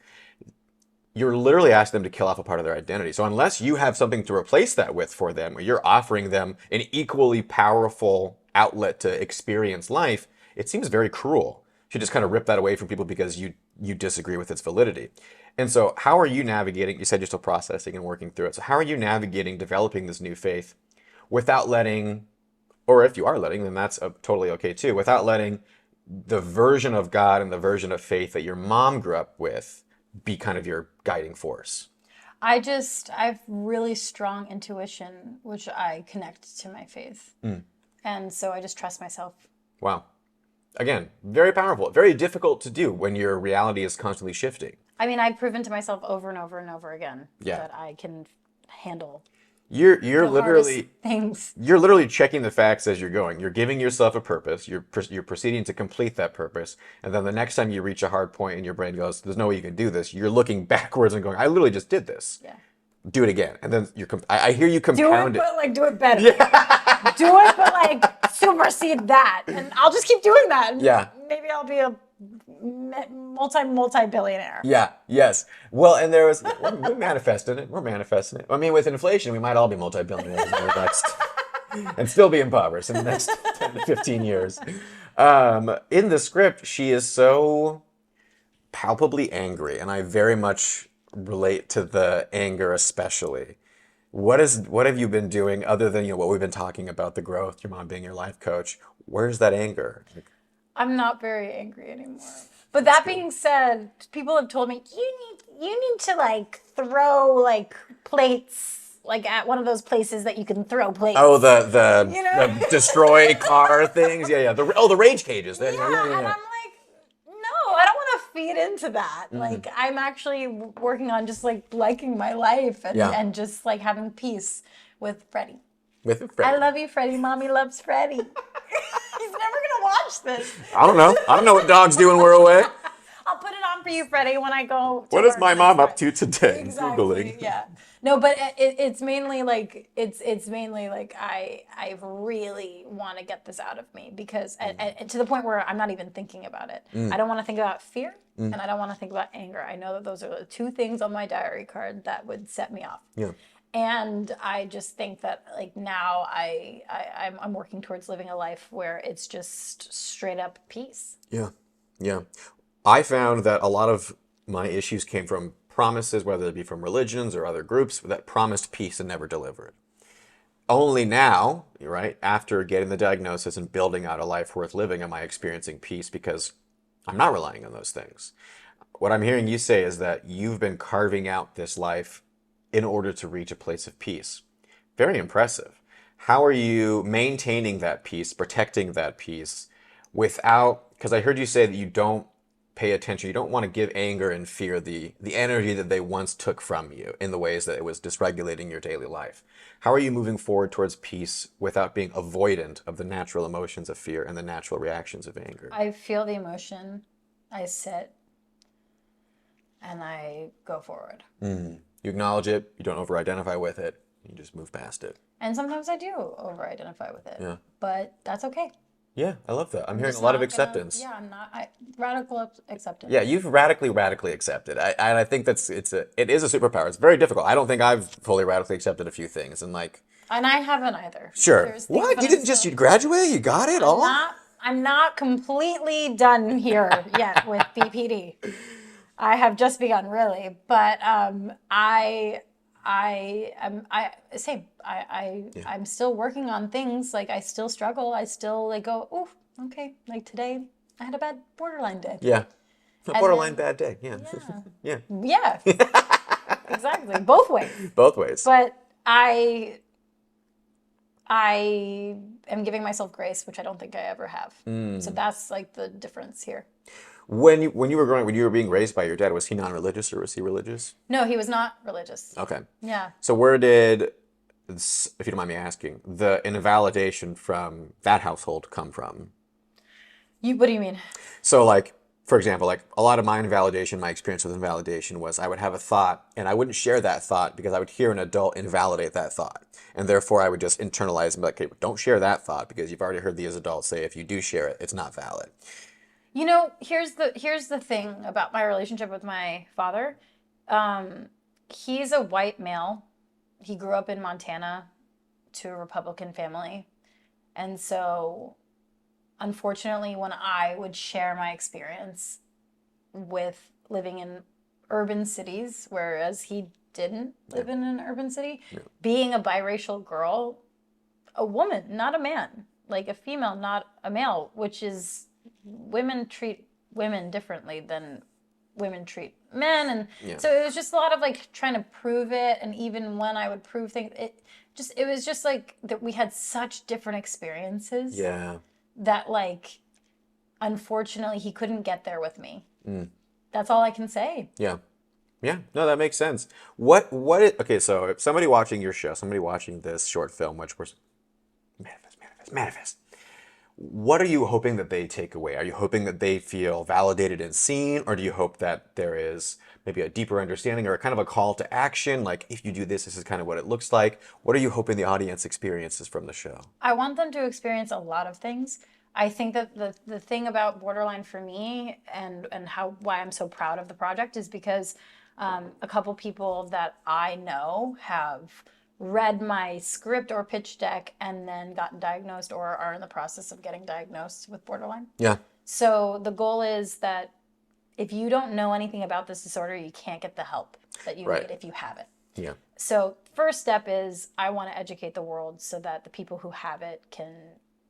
you're literally asking them to kill off a part of their identity. So unless you have something to replace that with for them, or you're offering them an equally powerful outlet to experience life, it seems very cruel to just kind of rip that away from people because you disagree with its validity. And so how are you navigating, you said you're still processing and working through it, so how are you navigating developing this new faith without letting, or if you are letting, then that's totally okay too, without letting the version of God and the version of faith that your mom grew up with be kind of your guiding force? I've really strong intuition, which I connect to my faith. And so I just trust myself. Wow. Again, very powerful, very difficult to do when your reality is constantly shifting. I mean, I've proven to myself over and over and over again Yeah. that I can handle You're the literally hardest things. you're literally checking the facts as you're going. You're giving yourself a purpose. You're proceeding to complete that purpose, and then the next time you reach a hard point and your brain goes, "There's no way you can do this," you're looking backwards and going, "I literally just did this. Yeah. Do it again." And then I hear you Do compound it, it. but like do it better. Do it, but like supersede that, and I'll just keep doing that. And Yeah. maybe I'll be a multi-billionaire. Yeah. Yes. Well, and there was we're manifesting it. We're manifesting it. I mean, with inflation, we might all be multi-billionaires in the next, and still be impoverished in the next 10 to 15 years. In the script, she is so palpably angry, and I very much relate to the anger, especially. What have you been doing other than what we've been talking about, the growth, your mom being your life coach? Where's that anger? I'm not very angry anymore. But that being said, people have told me you need to like throw like plates like at one of those places that you can throw plates. Oh, the You know? the destroy car things. Yeah, yeah. The rage cages. Yeah, and I'm like, no, I don't want to feed into that. Like, I'm actually working on just like liking my life and just like having peace with Freddie. With Freddie. I love you, Freddie. Mommy loves Freddie. He's never gonna watch this. I don't know. I don't know what dogs do when we're away. I'll put it on for you, Freddie, when I go. What is my mom up to today? Exactly. Googling. Yeah. No, but it's mainly like it's mainly like I really want to get this out of me because and to the point where I'm not even thinking about it. I don't want to think about fear and I don't want to think about anger. I know that those are the two things on my diary card that would set me off. Yeah. And I just think that like now I'm working towards living a life where it's just straight up peace. Yeah. Yeah. I found that a lot of my issues came from promises, whether it be from religions or other groups, that promised peace and never delivered. Only now, right, after getting the diagnosis and building out a life worth living, am I experiencing peace because I'm not relying on those things. What I'm hearing you say is that you've been carving out this life in order to reach a place of peace. Very impressive. How are you maintaining that peace, protecting that peace without, because I heard you say that you don't pay attention, you don't want to give anger and fear the energy that they once took from you in the ways that it was dysregulating your daily life. How are you moving forward towards peace without being avoidant of the natural emotions of fear and the natural reactions of anger? I feel the emotion, I sit, and I go forward. You acknowledge it, you don't over-identify with it, you just move past it. And sometimes I do over-identify with it. Yeah. But that's okay. Yeah, I love that. I'm hearing a Just lot of not gonna- acceptance. Yeah, I'm not. Radical acceptance. Yeah, you've radically accepted. I think it is a superpower. It's very difficult. I don't think I've fully radically accepted a few things, and like. And I haven't either. Sure. There's things What? that You I'm didn't just still- you graduate? You got it all? I'm not completely done here yet with BPD. I have just begun, really, but I'm still working on things. Like I still struggle. I still like go, oh, okay. Like today, I had a bad borderline day. Yeah. A And borderline then- bad day. Yeah. Yeah. Yeah, exactly. Both ways. Both ways. But I am giving myself grace, which I don't think I ever have. So that's like the difference here. When you were being raised by your dad, was he non-religious or was he religious? No, he was not religious. Okay. Yeah. So where did, if you don't mind me asking, the invalidation from that household come from? What do you mean? So like, for example, like a lot of my invalidation, my experience with invalidation was I would have a thought and I wouldn't share that thought because I would hear an adult invalidate that thought. And therefore I would just internalize and be like, okay, don't share that thought because you've already heard these adults say if you do share it, it's not valid. You know, here's the thing about my relationship with my father. He's a white male. He grew up in Montana to a Republican family. And so, unfortunately, when I would share my experience with living in urban cities, whereas he didn't live in an urban city, being a biracial girl, a woman, not a man, like a female, not a male, which is... Women treat women differently than women treat men. And Yeah. so it was just a lot of like trying to prove it. And even when I would prove things, it was just like that we had such different experiences Yeah. that like, unfortunately, he couldn't get there with me. That's all I can say. Yeah. Yeah. No, that makes sense. Okay, so if somebody watching your show, somebody watching this short film, which was manifest. What are you hoping that they take away? Are you hoping that they feel validated and seen, or do you hope that there is maybe a deeper understanding or a kind of a call to action? Like, if you do this, this is kind of what it looks like. What are you hoping the audience experiences from the show? I want them to experience a lot of things. I think that the thing about Borderline for me and why I'm so proud of the project is because a couple people that I know have read my script or pitch deck and then gotten diagnosed or are in the process of getting diagnosed with borderline. Yeah. So the goal is that if you don't know anything about this disorder, you can't get the help that you Right. need if you have it. Yeah. So first step is I want to educate the world so that the people who have it can,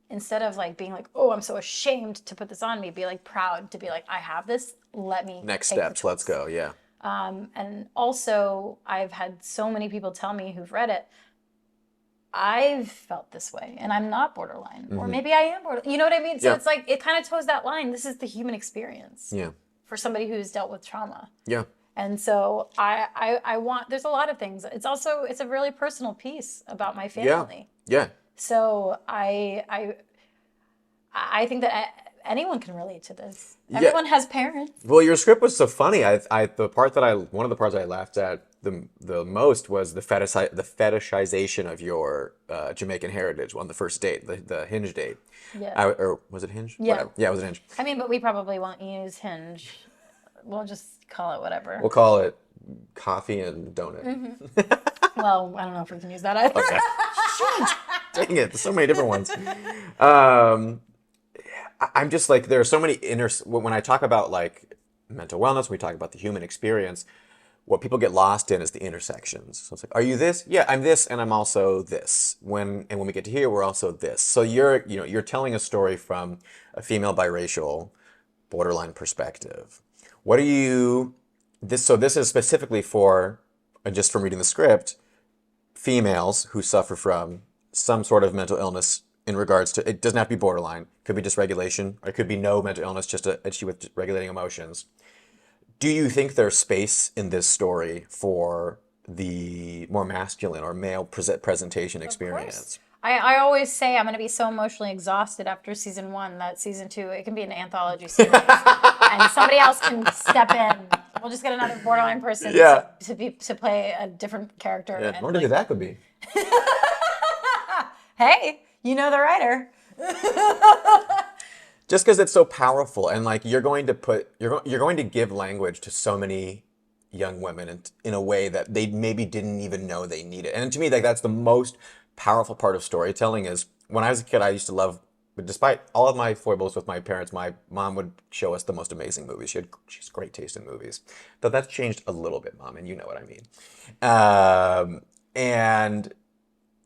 instead of like being like, oh, I'm so ashamed to put this on me, be like proud to be like, I have this. Let me Next take the steps. Let's choice. go. Yeah. And also, I've had so many people tell me who've read it, I've felt this way, and I'm not borderline, or maybe I am borderline. You know what I mean? So Yeah. it's like it kind of toes that line. This is the human experience Yeah. for somebody who's dealt with trauma. Yeah. And so I want. There's a lot of things. It's a really personal piece about my family. Yeah. So I think that anyone can relate to this. Yeah. Everyone has parents. Well, your script was so funny. One of the parts I laughed at the most was the fetishization of your Jamaican heritage on the first date, the Hinge date. Yeah. Or was it Hinge? Yeah. Whatever. Yeah, it was a Hinge. I mean, but we probably won't use Hinge. We'll just call it whatever. We'll call it coffee and donut. Well, I don't know if we can use that either. Okay. Dang it! There's so many different ones. I'm just like, there are so many when I talk about like mental wellness, when we talk about the human experience, what people get lost in is the intersections. So it's like, are you this? Yeah, I'm this, and I'm also this. When we get to here, we're also this. So you're telling a story from a female biracial borderline perspective. What are you So this is specifically for, just from reading the script, females who suffer from some sort of mental illness in regards to, it doesn't have to be borderline, it could be dysregulation, or it could be no mental illness, just an issue with regulating emotions. Do you think there's space in this story for the more masculine or male presentation experience? I always say I'm going to be so emotionally exhausted after season 1 that season 2, it can be an anthology series. And somebody else can step in. We'll just get another borderline person to play a different character. Yeah, I wonder who that could be. Hey, you know the writer. Just because it's so powerful, and like you're going to give language to so many young women in a way that they maybe didn't even know they needed. And to me, like, that's the most powerful part of storytelling. Is when I was a kid, I used to love, but despite all of my foibles with my parents, my mom would show us the most amazing movies. She has great taste in movies. Though that's changed a little bit, Mom, and you know what I mean. And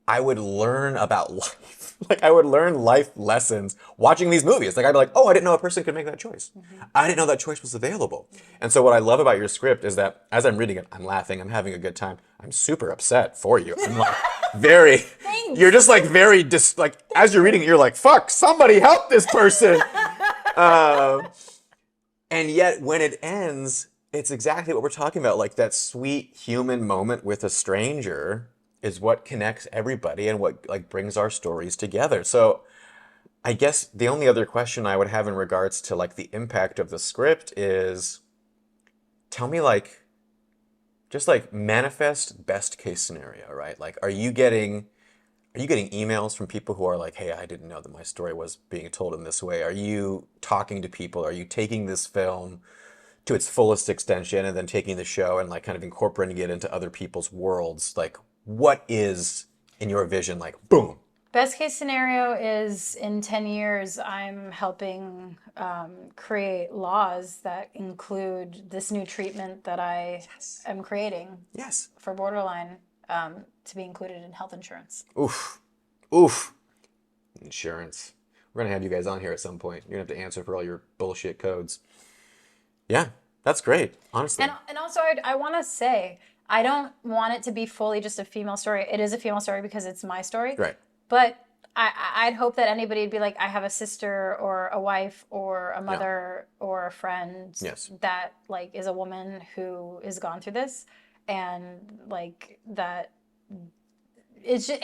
I would learn about life. Like, I would learn life lessons watching these movies. Like, I'd be like, oh, I didn't know a person could make that choice. I didn't know that choice was available. And so what I love about your script is that as I'm reading it, I'm laughing, I'm having a good time. I'm super upset for you. I'm like, you're just like very, like, as you're reading it, you're like, fuck, somebody help this person. And yet when it ends, it's exactly what we're talking about. Like, that sweet human moment with a stranger is what connects everybody and what like brings our stories together. So I guess the only other question I would have in regards to like the impact of the script is, tell me, like, just like manifest best case scenario, right? Like, are you getting emails from people who are like, hey, I didn't know that my story was being told in this way? Are you talking to people? Are you taking this film to its fullest extension and then taking the show and like kind of incorporating it into other people's worlds? Like, what is, in your vision, like, boom? Best case scenario is in 10 years, I'm helping create laws that include this new treatment that I am creating for borderline to be included in health insurance. Oof. Insurance. We're going to have you guys on here at some point. You're going to have to answer for all your bullshit codes. Yeah. That's great, honestly. And also, I want to say, I don't want it to be fully just a female story. It is a female story because it's my story. Right. But I'd hope that anybody would be like, I have a sister or a wife or a mother or a friend Yes. that like is a woman who is gone through this, and like that it's just,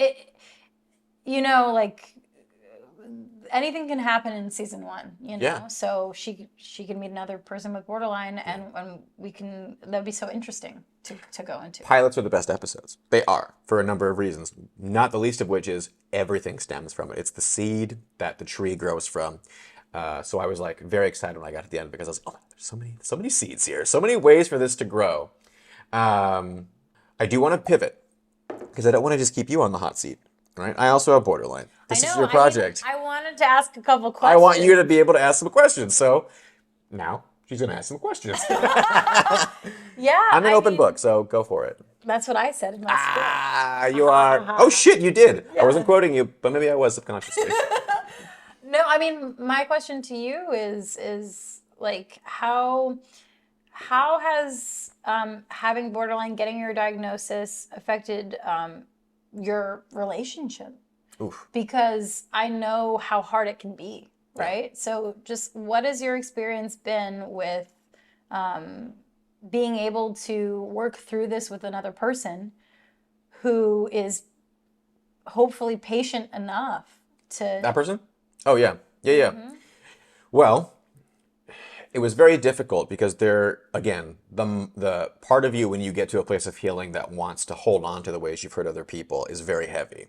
you know, like anything can happen in season one, you know. Yeah. So she can meet another person with borderline, and we can, that'd be so interesting to go into. Pilots are the best episodes. They are, for a number of reasons, not the least of which is everything stems from it. It's the seed that the tree grows from. So I was like very excited when I got to the end because I was like, oh, there's so many seeds here, so many ways for this to grow. I do want to pivot because I don't want to just keep you on the hot seat, right? I also have borderline. This is your project. I wanted to ask a couple questions. I want you to be able to ask some questions. So now she's going to ask some questions. Yeah. I'm an open book, so go for it. That's what I said in my script. Ah, you are. Oh, shit, you did. I wasn't quoting you, but maybe I was subconsciously. No, I mean, my question to you is like, how has having borderline, getting your diagnosis affected your relationship? Oof. Because I know how hard it can be, right? Yeah. So just what has your experience been with being able to work through this with another person who is hopefully patient enough to... That person? Oh, yeah. Yeah. Mm-hmm. Well, it was very difficult because again, the part of you when you get to a place of healing that wants to hold on to the ways you've hurt other people is very heavy.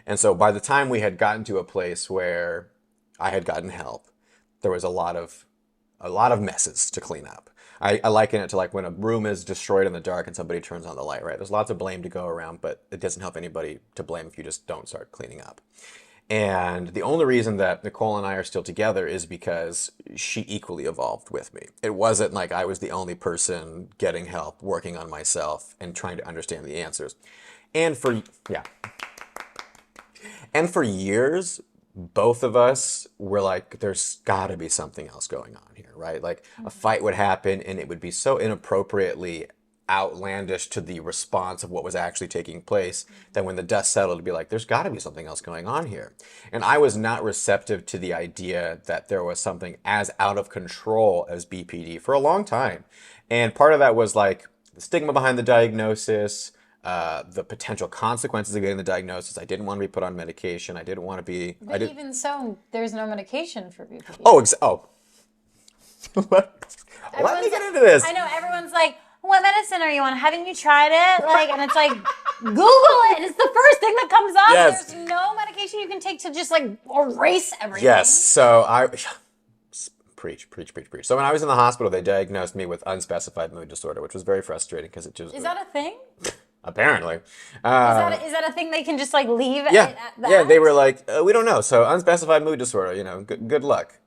And so by the time we had gotten to a place where I had gotten help, there was a lot of messes to clean up. I liken it to like when a room is destroyed in the dark and somebody turns on the light, right? There's lots of blame to go around, but it doesn't help anybody to blame if you just don't start cleaning up. And the only reason that Nicole and I are still together is because she equally evolved with me. It wasn't like I was the only person getting help, working on myself, and trying to understand the answers. And for years, both of us were like, there's gotta be something else going on here, right? Like a fight would happen and it would be so inappropriately outlandish to the response of what was actually taking place that when the dust settled, it'd be like, there's gotta be something else going on here. And I was not receptive to the idea that there was something as out of control as BPD for a long time. And part of that was like the stigma behind the diagnosis, the potential consequences of getting the diagnosis. I didn't want to be put on medication. I didn't want to be... But even so, there's no medication for BPD. Oh. Let me get into this. I know, everyone's like, what medicine are you on? Haven't you tried it? Like, and it's like, Google it. It's the first thing that comes up. Yes. There's no medication you can take to just like erase everything. Yes. So Preach. So when I was in the hospital, they diagnosed me with unspecified mood disorder, which was very frustrating because it just... Is that a thing? Apparently. Is that a thing they can just like leave yeah. at that? Yeah, they were like, we don't know. So unspecified mood disorder, good luck.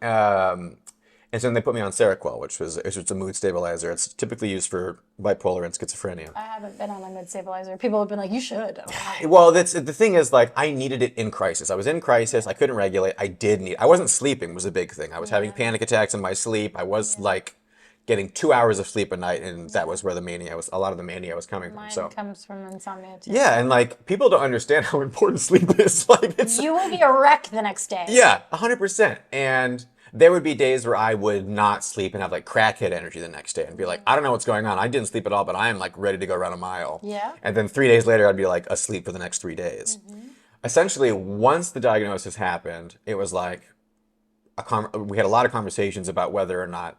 And so then they put me on Seroquel, which is a mood stabilizer. It's typically used for bipolar and schizophrenia. I haven't been on a mood stabilizer. People have been like, you should. Well, the thing is, like, I needed it in crisis. I was in crisis. I couldn't regulate. I wasn't sleeping was a big thing. I was having panic attacks in my sleep. I was like getting 2 hours of sleep a night, and that was where a lot of the mania was coming from. Mine comes from insomnia too. Yeah, and like people don't understand how important sleep is. Like you will be a wreck the next day. Yeah, 100%. And there would be days where I would not sleep and have like crackhead energy the next day and be like, I don't know what's going on. I didn't sleep at all, but I am like ready to go run a mile. Yeah. And then 3 days later, I'd be like asleep for the next 3 days. Mm-hmm. Essentially, once the diagnosis happened, it was like we had a lot of conversations about whether or not,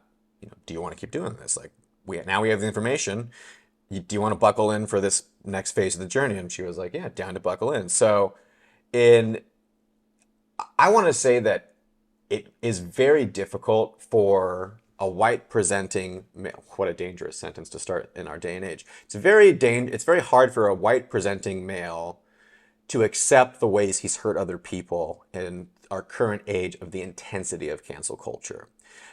do you want to keep doing this? Like now we have the information. Do you want to buckle in for this next phase of the journey? And she was like, yeah, down to buckle in. So I want to say that it is very difficult for a white presenting male. What a dangerous sentence to start in our day and age. It's very hard for a white presenting male to accept the ways he's hurt other people in our current age of the intensity of cancel culture.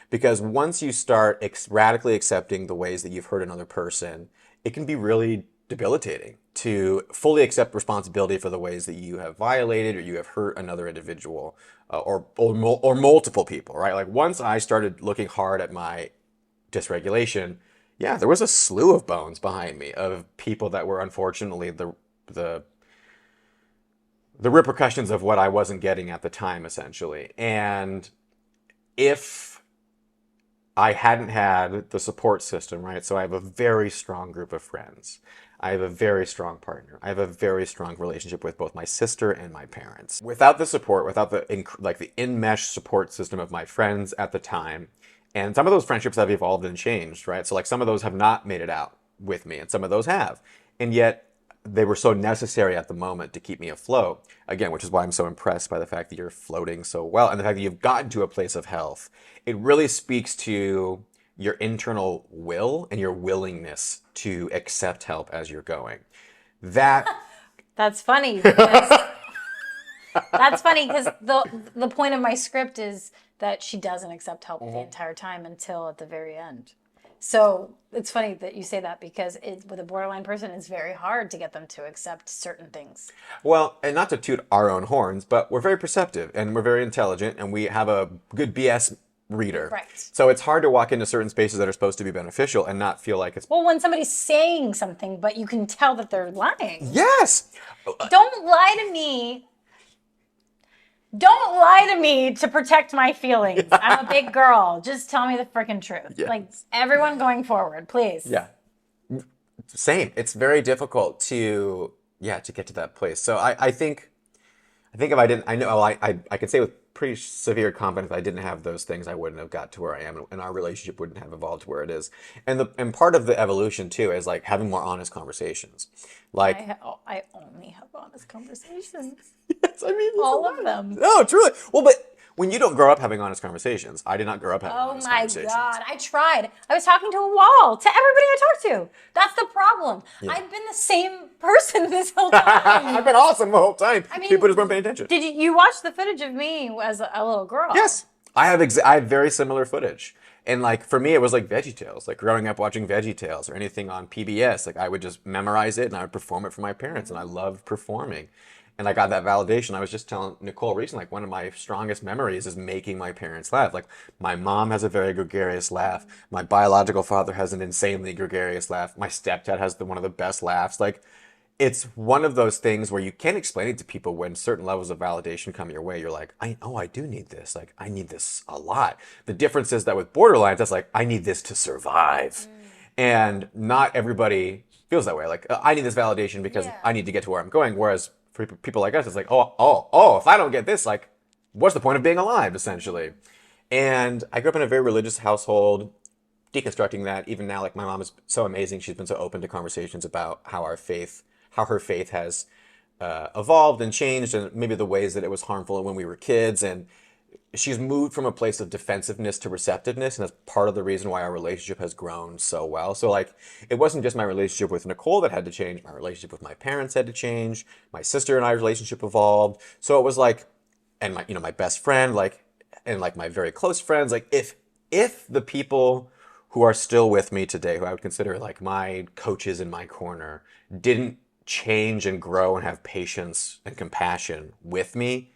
Because once you start radically accepting the ways that you've hurt another person, it can be really debilitating to fully accept responsibility for the ways that you have violated or you have hurt another individual or multiple people, right? Like once I started looking hard at my dysregulation, Yeah, there was a slew of bones behind me of people that were unfortunately the the repercussions of what I wasn't getting at the time, essentially. And if I hadn't had the support system, right? So I have a very strong group of friends. I have a very strong partner. I have a very strong relationship with both my sister and my parents. Without the support, without the enmesh support system of my friends at the time, and some of those friendships have evolved and changed, right? So like some of those have not made it out with me, and some of those have, and yet they were so necessary at the moment to keep me afloat. Again, which is why I'm so impressed by the fact that you're floating so well and the fact that you've gotten to a place of health. It really speaks to your internal will and your willingness to accept help as you're going. That That's funny because that's funny because the point of my script is that she doesn't accept help the entire time until at the very end. So it's funny that you say that because with a borderline person, it's very hard to get them to accept certain things. Well, and not to toot our own horns, but we're very perceptive and we're very intelligent and we have a good BS reader. Right. So it's hard to walk into certain spaces that are supposed to be beneficial and not feel like it's. Well, when somebody's saying something, but you can tell that they're lying. Yes! Don't lie to me. Don't lie to me to protect my feelings. I'm a big girl. Just tell me the freaking truth. Yes. Like everyone going forward, please. Yeah. Same. It's very difficult to, yeah, to get to that place. So I think if I didn't, I know I can say with pretty severe confidence, if I didn't have those things, I wouldn't have got to where I am, and our relationship wouldn't have evolved to where it is. And part of the evolution too is like having more honest conversations. Like, I only have honest conversations. yes, I mean, All of them. no, truly. Well, but when you don't grow up having honest conversations, I did not grow up having Oh honest my conversations. God. I tried. I was talking to a wall, to everybody I talked to. That's the problem. I've been the same person this whole time. I've been awesome the whole time. I mean, people just weren't paying attention. Did you watch the footage of me as a little girl? Yes, I have very similar footage. And like for me, it was like VeggieTales. Like growing up watching VeggieTales or anything on PBS, like I would just memorize it and I would perform it for my parents, and I loved performing. And I got that validation. I was just telling Nicole recently, like one of my strongest memories is making my parents laugh. Like my mom has a very gregarious laugh. My biological father has an insanely gregarious laugh. My stepdad has one of the best laughs. Like it's one of those things where you can't explain it to people when certain levels of validation come your way. You're like, I do need this. Like, I need this a lot. The difference is that with borderlines, that's like, I need this to survive. And not everybody feels that way. Like, I need this validation because I need to get to where I'm going. Whereas for people like us, it's like, if I don't get this, like, what's the point of being alive, essentially? And I grew up in a very religious household, deconstructing that. Even now, like, my mom is so amazing. She's been so open to conversations about how her faith has evolved and changed, and maybe the ways that it was harmful when we were kids. And she's moved from a place of defensiveness to receptiveness, and that's part of the reason why our relationship has grown so well. So like, it wasn't just my relationship with Nicole that had to change. My relationship with my parents had to change. My sister and I's relationship evolved. So it was like, and my best friend, like, and like my very close friends, like if the people who are still with me today, who I would consider like my coaches in my corner, didn't change and grow and have patience and compassion with me,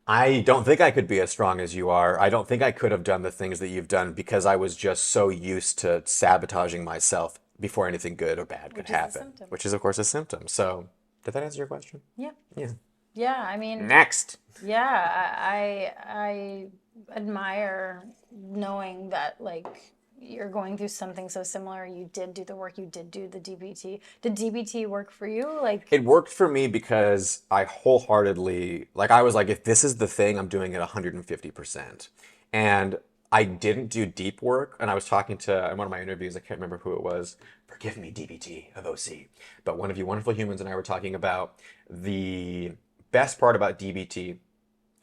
I don't think I could be as strong as you are. I don't think I could have done the things that you've done because I was just so used to sabotaging myself before anything good or bad could happen, which is, of course, a symptom. So, did that answer your question? Yeah. Yeah. Yeah, I mean. Next. Yeah, I admire knowing that, like, you're going through something so similar. You did do the work. You did do the DBT. Did DBT work for you? Like, it worked for me because I wholeheartedly, like, I was like, if this is the thing, I'm doing it 150%. And I didn't do deep work. And I was talking to, in one of my interviews, I can't remember who it was. Forgive me, DBT of OC. But one of you wonderful humans and I were talking about the best part about DBT.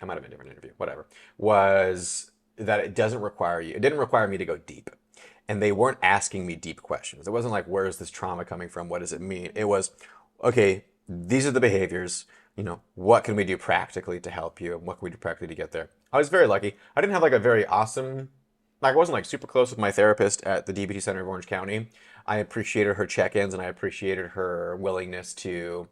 I might have been a different interview, whatever, was that it didn't require me to go deep. And they weren't asking me deep questions. It wasn't like, where is this trauma coming from? What does it mean? It was, okay, these are the behaviors. What can we do practically to help you? And what can we do practically to get there? I was very lucky. I didn't have like a very awesome, like I wasn't like super close with my therapist at the DBT Center of Orange County. I appreciated her check-ins and I appreciated her willingness to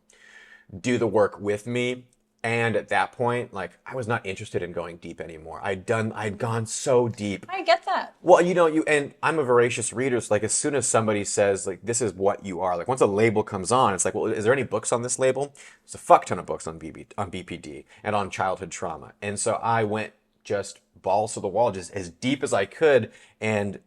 do the work with me. And at that point, like, I was not interested in going deep anymore. I'd gone so deep. I get that. Well, and I'm a voracious reader, so like as soon as somebody says like this is what you are, like once a label comes on, it's like, well, is there any books on this label? There's a fuck ton of books on BPD and on childhood trauma. And so I went just balls to the wall, just as deep as I could. And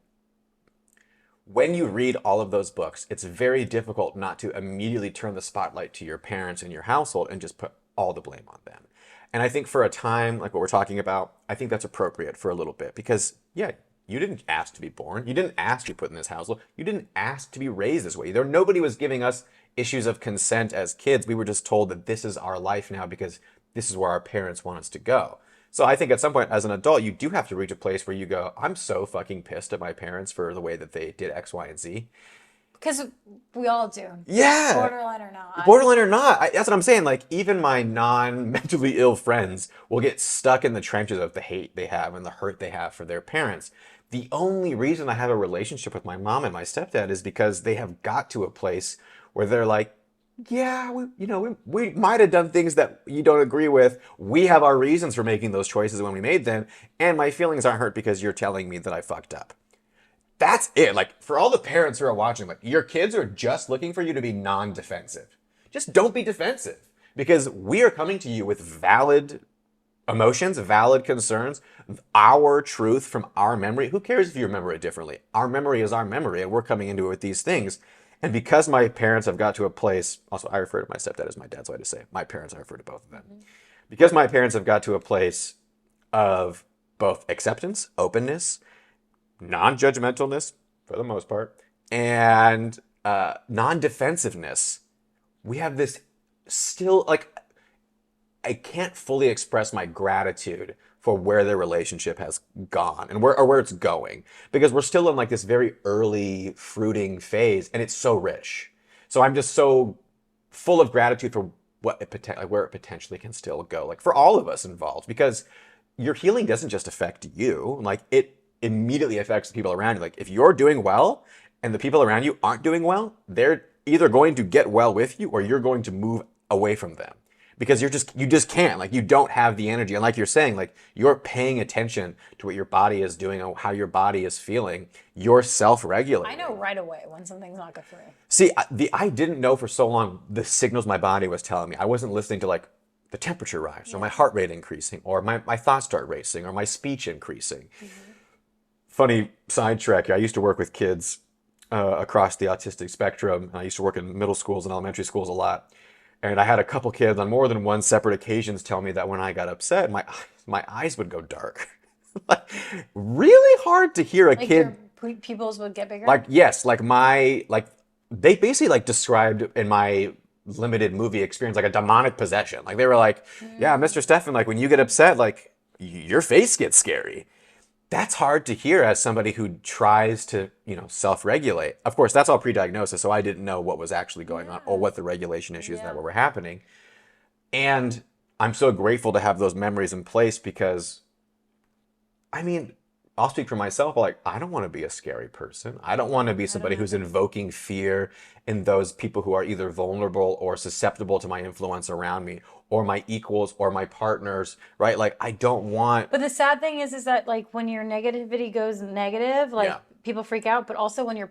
when you read all of those books, it's very difficult not to immediately turn the spotlight to your parents and your household and just put all the blame on them. And I think for a time like what we're talking about, I think that's appropriate for a little bit because, yeah, you didn't ask to be born. You didn't ask to be put in this household. You didn't ask to be raised this way. Nobody was giving us issues of consent as kids. We were just told that this is our life now because this is where our parents want us to go. So I think at some point as an adult, you do have to reach a place where you go, I'm so fucking pissed at my parents for the way that they did X, Y, and Z. Because we all do. Yeah. Borderline or not. Borderline or not. That's what I'm saying. Like, even my non-mentally ill friends will get stuck in the trenches of the hate they have and the hurt they have for their parents. The only reason I have a relationship with my mom and my stepdad is because they have got to a place where they're like, yeah, we might have done things that you don't agree with. We have our reasons for making those choices when we made them. And my feelings aren't hurt because you're telling me that I fucked up. That's it. Like, for all the parents who are watching, like, your kids are just looking for you to be non-defensive. Just don't be defensive because we are coming to you with valid emotions, valid concerns, our truth from our memory. Who cares if you remember it differently? Our memory is our memory, and we're coming into it with these things. And because my parents have got to a place, also I refer to my stepdad as my dad, so I just say my parents, I refer to both of them. Because my parents have got to a place of both acceptance, openness, non-judgmentalness, for the most part, and non-defensiveness, we have this still, like, I can't fully express my gratitude for where the relationship has gone and where it's going, because we're still in like this very early fruiting phase and it's so rich. So I'm just so full of gratitude for where it potentially can still go, like for all of us involved, because your healing doesn't just affect you, like it immediately affects the people around you. Like if you're doing well and the people around you aren't doing well, they're either going to get well with you or you're going to move away from them. Because you just can't, like you don't have the energy. And like you're saying, like you're paying attention to what your body is doing and how your body is feeling. You're self-regulating. I know right away when something's not good for me. See, I didn't know for so long the signals my body was telling me. I wasn't listening to like the temperature rise or my heart rate increasing or my thoughts start racing or my speech increasing. Funny sidetrack, I used to work with kids across the autistic spectrum. And I used to work in middle schools and elementary schools a lot. And I had a couple kids on more than one separate occasions tell me that when I got upset, my eyes would go dark. Like, really hard to hear a kid. Your pupils would get bigger? Like, yes, they basically like described in my limited movie experience like a demonic possession. Like they were like, yeah, Mr. Stefan, like when you get upset, like your face gets scary. That's hard to hear as somebody who tries to, self-regulate. Of course, that's all pre-diagnosis, so I didn't know what was actually going on or what the regulation issues that were happening. And I'm so grateful to have those memories in place because, I'll speak for myself, like, I don't want to be a scary person. I don't want to be somebody who's invoking fear in those people who are either vulnerable or susceptible to my influence around me or my equals or my partners, right? Like, I don't want... But the sad thing is that, like, when your negativity goes negative, like, people freak out. But also when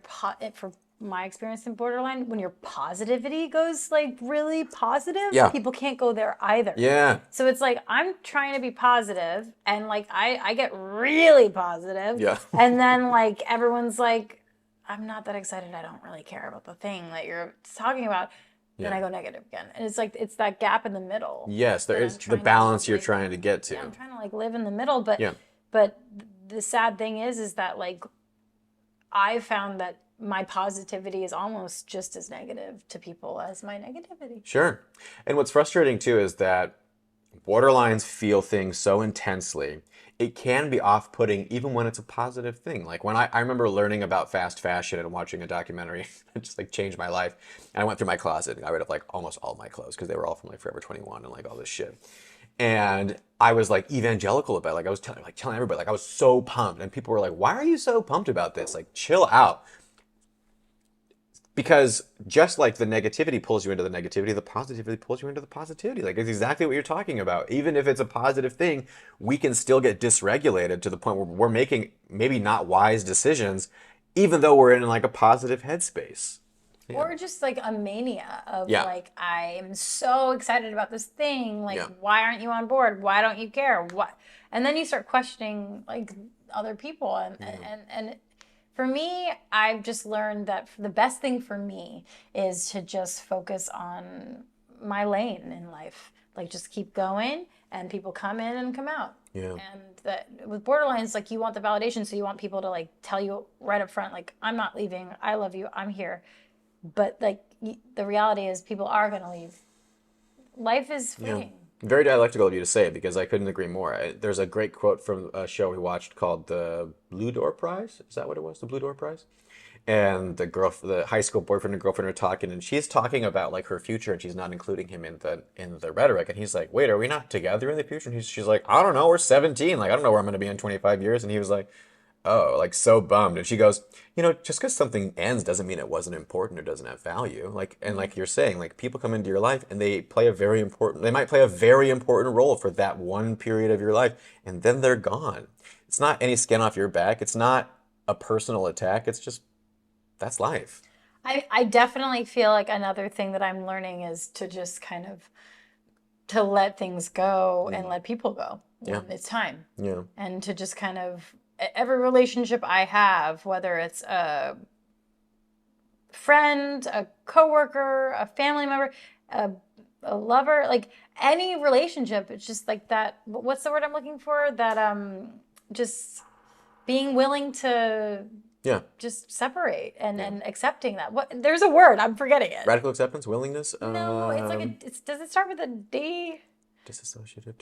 for my experience in borderline, when your positivity goes, like, really positive, people can't go there either. Yeah. So it's like, I'm trying to be positive, and, like, I get really positive. Yeah. And then, like, everyone's like, I'm not that excited. I don't really care about the thing that you're talking about. Then I go negative again. And it's like, it's that gap in the middle. Yes, there is the balance you're trying to get to. I'm trying to like live in the middle. But the sad thing is that like, I found that my positivity is almost just as negative to people as my negativity. Sure. And what's frustrating too is that borderlines feel things so intensely. It can be off-putting even when it's a positive thing. Like when I remember learning about fast fashion and watching a documentary, it just like changed my life. And I went through my closet and I got rid of like almost all my clothes because they were all from like Forever 21 and like all this shit. And I was like evangelical about it. Like I was telling everybody, like I was so pumped. And people were like, why are you so pumped about this? Like chill out. Because just like the negativity pulls you into the negativity, the positivity pulls you into the positivity. Like it's exactly what you're talking about. Even if it's a positive thing, we can still get dysregulated to the point where we're making maybe not wise decisions, even though we're in like a positive headspace. Yeah. Or just like a mania of Yeah. like, I am so excited about this thing. Like, Yeah. why aren't you on board? Why don't you care? What? And then you start questioning like other people. And for me, I've just learned that the best thing for me is to just focus on my lane in life. Like, just keep going, and people come in and come out. Yeah. And that with borderlines, like, you want the validation, so you want people to like tell you right up front, like, I'm not leaving. I love you. I'm here. But like the reality is, people are going to leave. Life is fleeting. Very dialectical of you to say it because I couldn't agree more. There's a great quote from a show we watched called the Blue Door Prize. Is that what it was? The Blue Door Prize? And the high school boyfriend and girlfriend are talking, and she's talking about like her future, and she's not including him in the rhetoric. And he's like, "Wait, are we not together in the future?" And she's like, "I don't know. We're 17. Like, I don't know where I'm going to be in 25 years." And he was like, "Oh," like so bummed. And she goes, just because something ends doesn't mean it wasn't important or doesn't have value. Like, and like you're saying, like people come into your life and they might play a very important role for that one period of your life, and then they're gone. It's not any skin off your back. It's not a personal attack. It's just, that's life. I definitely feel like another thing that I'm learning is to just kind of to let things go and let people go when it's time. Yeah. And to just kind of every relationship I have, whether it's a friend, a coworker, a family member, a lover, like any relationship, it's just like that. What's the word I'm looking for? That just being willing to just separate and accepting that. What? There's a word, I'm forgetting it. Radical acceptance, willingness. No, it's like does it start with a D? Disassociative,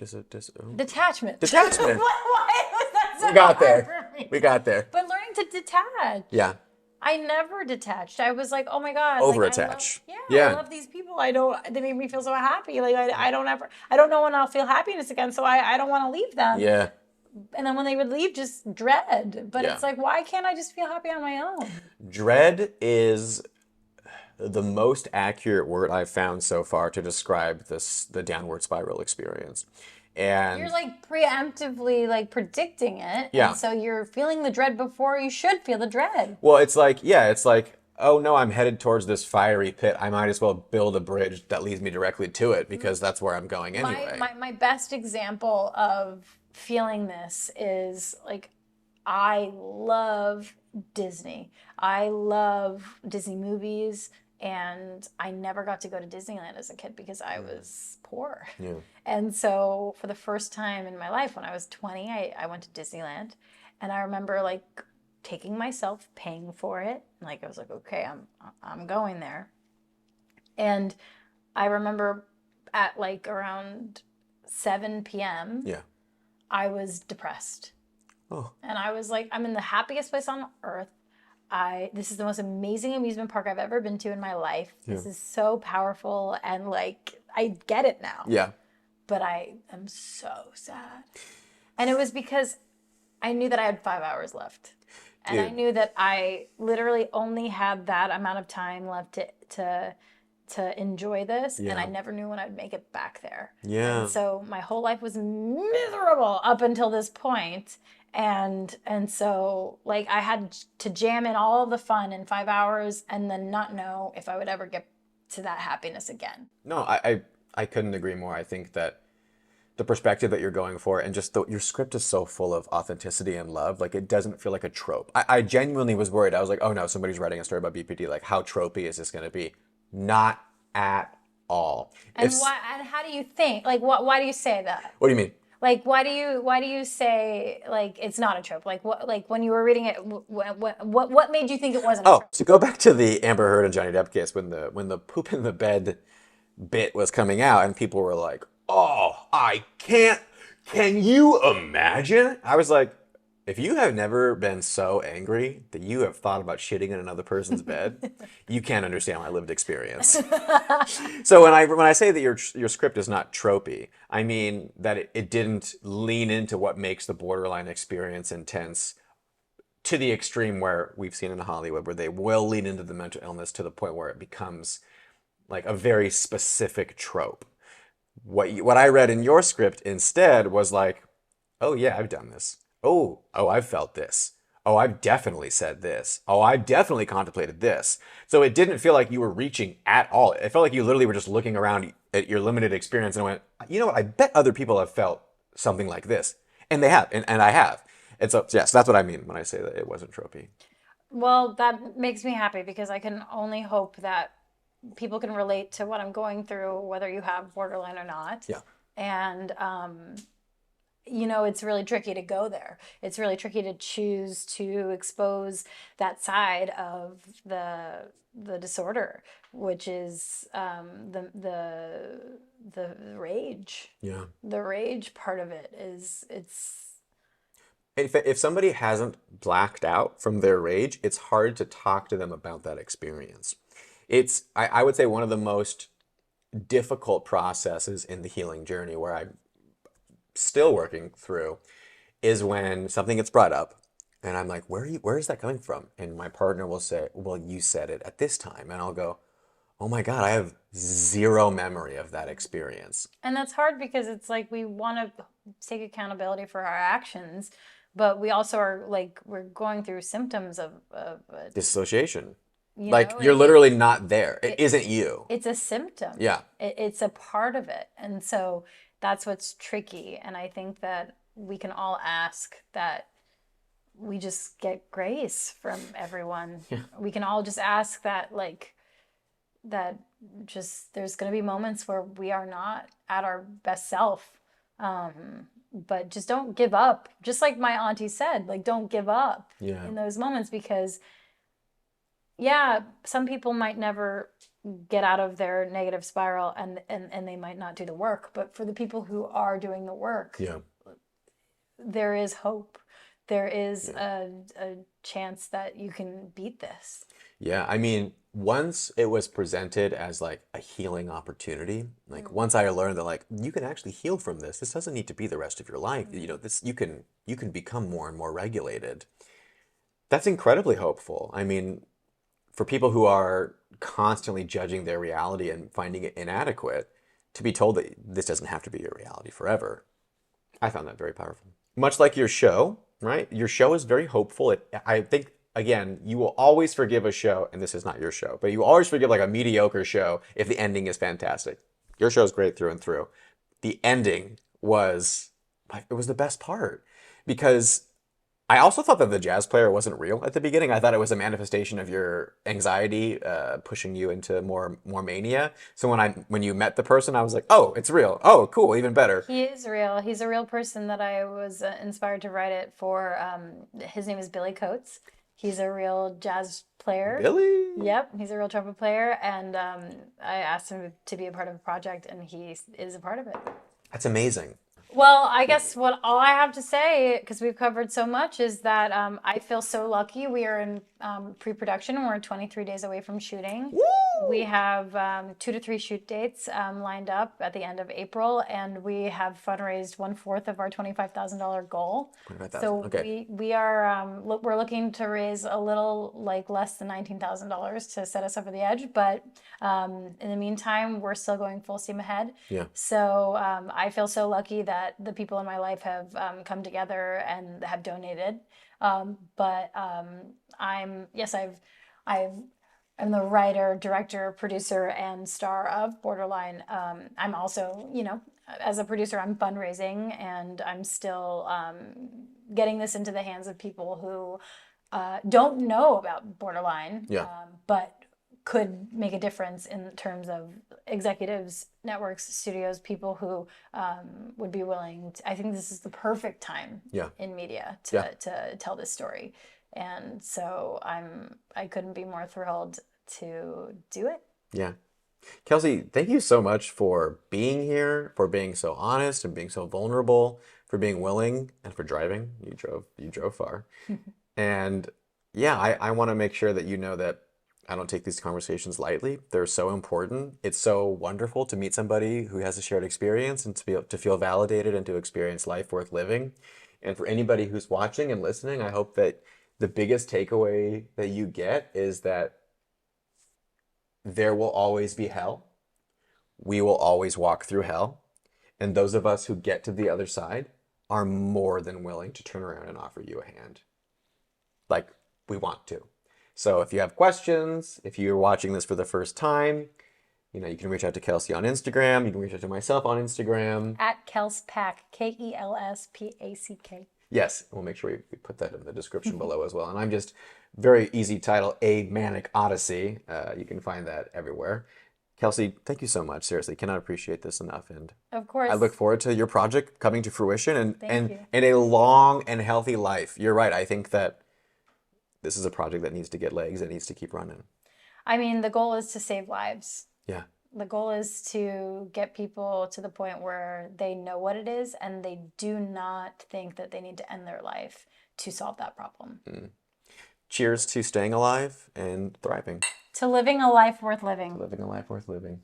Detachment. Detachment. Why was that so We got hard there. for me? We got there. But learning to detach. Yeah. I never detached. I was like, oh my God. Over-attach. I love these people. They make me feel so happy. Like I don't know when I'll feel happiness again. So I don't want to leave them. Yeah. And then when they would leave, just dread. But it's like, why can't I just feel happy on my own? Dread is the most accurate word I've found so far to describe the downward spiral experience. And you're like preemptively like predicting it. Yeah. And so you're feeling the dread before you should feel the dread. Well, it's like, oh no, I'm headed towards this fiery pit. I might as well build a bridge that leads me directly to it because that's where I'm going anyway. My best example of feeling this is like, I love Disney. I love Disney movies. And I never got to go to Disneyland as a kid because I was poor. Yeah. And so for the first time in my life, when I was 20, I went to Disneyland. And I remember like taking myself, paying for it. Like I was like, okay, I'm going there. And I remember at like around 7 p.m. I was depressed. Oh. And I was like, I'm in the happiest place on earth. This is the most amazing amusement park I've ever been to in my life. This is so powerful, and like I get it now. Yeah. But I am so sad. And it was because I knew that I had 5 hours left. And I knew that I literally only had that amount of time left to enjoy this, and I never knew when I'd make it back there. Yeah. And so my whole life was miserable up until this point. And so like I had to jam in all of the fun in 5 hours and then not know if I would ever get to that happiness again. No, I couldn't agree more. I think that the perspective that you're going for and just your script is so full of authenticity and love. Like it doesn't feel like a trope. I genuinely was worried. I was like, oh no, somebody's writing a story about BPD. Like how tropey is this going to be? Not at all. And how do you think? Like why do you say that? What do you mean? Like, why do you say like it's not a trope? Like what? Like when you were reading it, what made you think it wasn't? A trope? To go back to the Amber Heard and Johnny Depp case, when the poop in the bed bit was coming out, and people were like, "Oh, I can't. Can you imagine?" I was like, if you have never been so angry that you have thought about shitting in another person's bed, you can't understand my lived experience. So when I say that your script is not tropey, I mean that it didn't lean into what makes the borderline experience intense to the extreme where we've seen in Hollywood, where they will lean into the mental illness to the point where it becomes like a very specific trope. What I read in your script instead was like, oh yeah, I've done this. Oh, I've felt this. Oh, I've definitely said this. Oh, I've definitely contemplated this. So it didn't feel like you were reaching at all. It felt like you literally were just looking around at your limited experience and went, you know what? I bet other people have felt something like this. And they have, and I have. And so, yes, that's what I mean when I say that it wasn't tropey. Well, that makes me happy because I can only hope that people can relate to what I'm going through, whether you have borderline or not. Yeah. And it's really tricky to go there. It's really tricky to choose to expose that side of the disorder, which is the rage. Yeah. The rage part of it is it's If somebody hasn't blacked out from their rage, it's hard to talk to them about that experience. I would say one of the most difficult processes in the healing journey where I'm still working through is when something gets brought up and I'm like, where is that coming from? And my partner will say, well, you said it at this time. And I'll go, oh my God, I have zero memory of that experience. and that's hard because it's like we want to take accountability for our actions, but we also are like we're going through symptoms of Dissociation. you Like know you're literally not there. It isn't you. it's a symptom. Yeah. It's a part of it. And so that's what's tricky. And I think that we can all ask that we just get grace from everyone. Yeah. We can all just ask that, like, that just there's going to be moments where we are not at our best self. But just don't give up. Just like my auntie said, like, don't give up Yeah. in those moments because yeah, some people might never get out of their negative spiral and they might not do the work. But for the people who are doing the work, Yeah. there is hope. There is a chance that you can beat this. Yeah, I mean, once it was presented as like a healing opportunity, like once I learned that like you can actually heal from this. This doesn't need to be the rest of your life. You know, this you can become more and more regulated. That's incredibly hopeful. I mean, for people who are constantly judging their reality and finding it inadequate, to be told that this doesn't have to be your reality forever, I found that very powerful. Much like your show, right? Your show is very hopeful. I think, again, you will always forgive a show, and this is not your show, but you always forgive like a mediocre show if the ending is fantastic. Your show is great through and through. The ending was, it was the best part because I also thought that the jazz player wasn't real at the beginning. I thought it was a manifestation of your anxiety pushing you into more mania. So when you met the person, I was like, oh, it's real. Oh, cool, even better. He is real. He's a real person that I was inspired to write it for. His name is Billy Coates. He's a real jazz player. Billy? Yep, he's a real trumpet player, and I asked him to be a part of the project, and he is a part of it. That's amazing. Well, I guess all I have to say, because we've covered so much, is that I feel so lucky. We are in pre-production. We're 23 days away from shooting. Woo! We have 2 to 3 shoot dates lined up at the end of April, and we have fundraised 1/4 of our $25,000 goal. 25,000. So Okay. we are we're looking to raise a little like less than $19,000 to set us over the edge, but in the meantime, we're still going full steam ahead. Yeah. So I feel so lucky that the people in my life have come together and have donated. I'm the writer, director, producer, and star of Borderline. I'm also, as a producer, I'm fundraising, and I'm still getting this into the hands of people who don't know about Borderline, Yeah. but could make a difference in terms of executives, networks, studios, people who would be willing to. I think this is the perfect time in media to tell this story. And so I couldn't be more thrilled to do it. Yeah. Kelsey, thank you so much for being here, for being so honest and being so vulnerable, for being willing, and for driving. You drove far. And yeah, I want to make sure that you know that I don't take these conversations lightly. They're so important. It's so wonderful to meet somebody who has a shared experience and to be able to feel validated and to experience life worth living. And for anybody who's watching and listening, I hope that the biggest takeaway that you get is that there will always be hell. We will always walk through hell. And those of us who get to the other side are more than willing to turn around and offer you a hand. Like, we want to. So if you have questions, if you're watching this for the first time, you can reach out to Kelsey on Instagram. You can reach out to myself on Instagram. At Kelspack, KELSPACK. Yes, we'll make sure we put that in the description below as well. And I'm just very easy title, A Manic Odyssey. You can find that everywhere. Kelsey, thank you so much. Seriously, cannot appreciate this enough. And of course, I look forward to your project coming to fruition and you. a long and healthy life. You're right. I think that this is a project that needs to get legs. It needs to keep running. I mean, the goal is to save lives. Yeah. The goal is to get people to the point where they know what it is and they do not think that they need to end their life to solve that problem. Cheers to staying alive and thriving. To living a life worth living. Living a life worth living.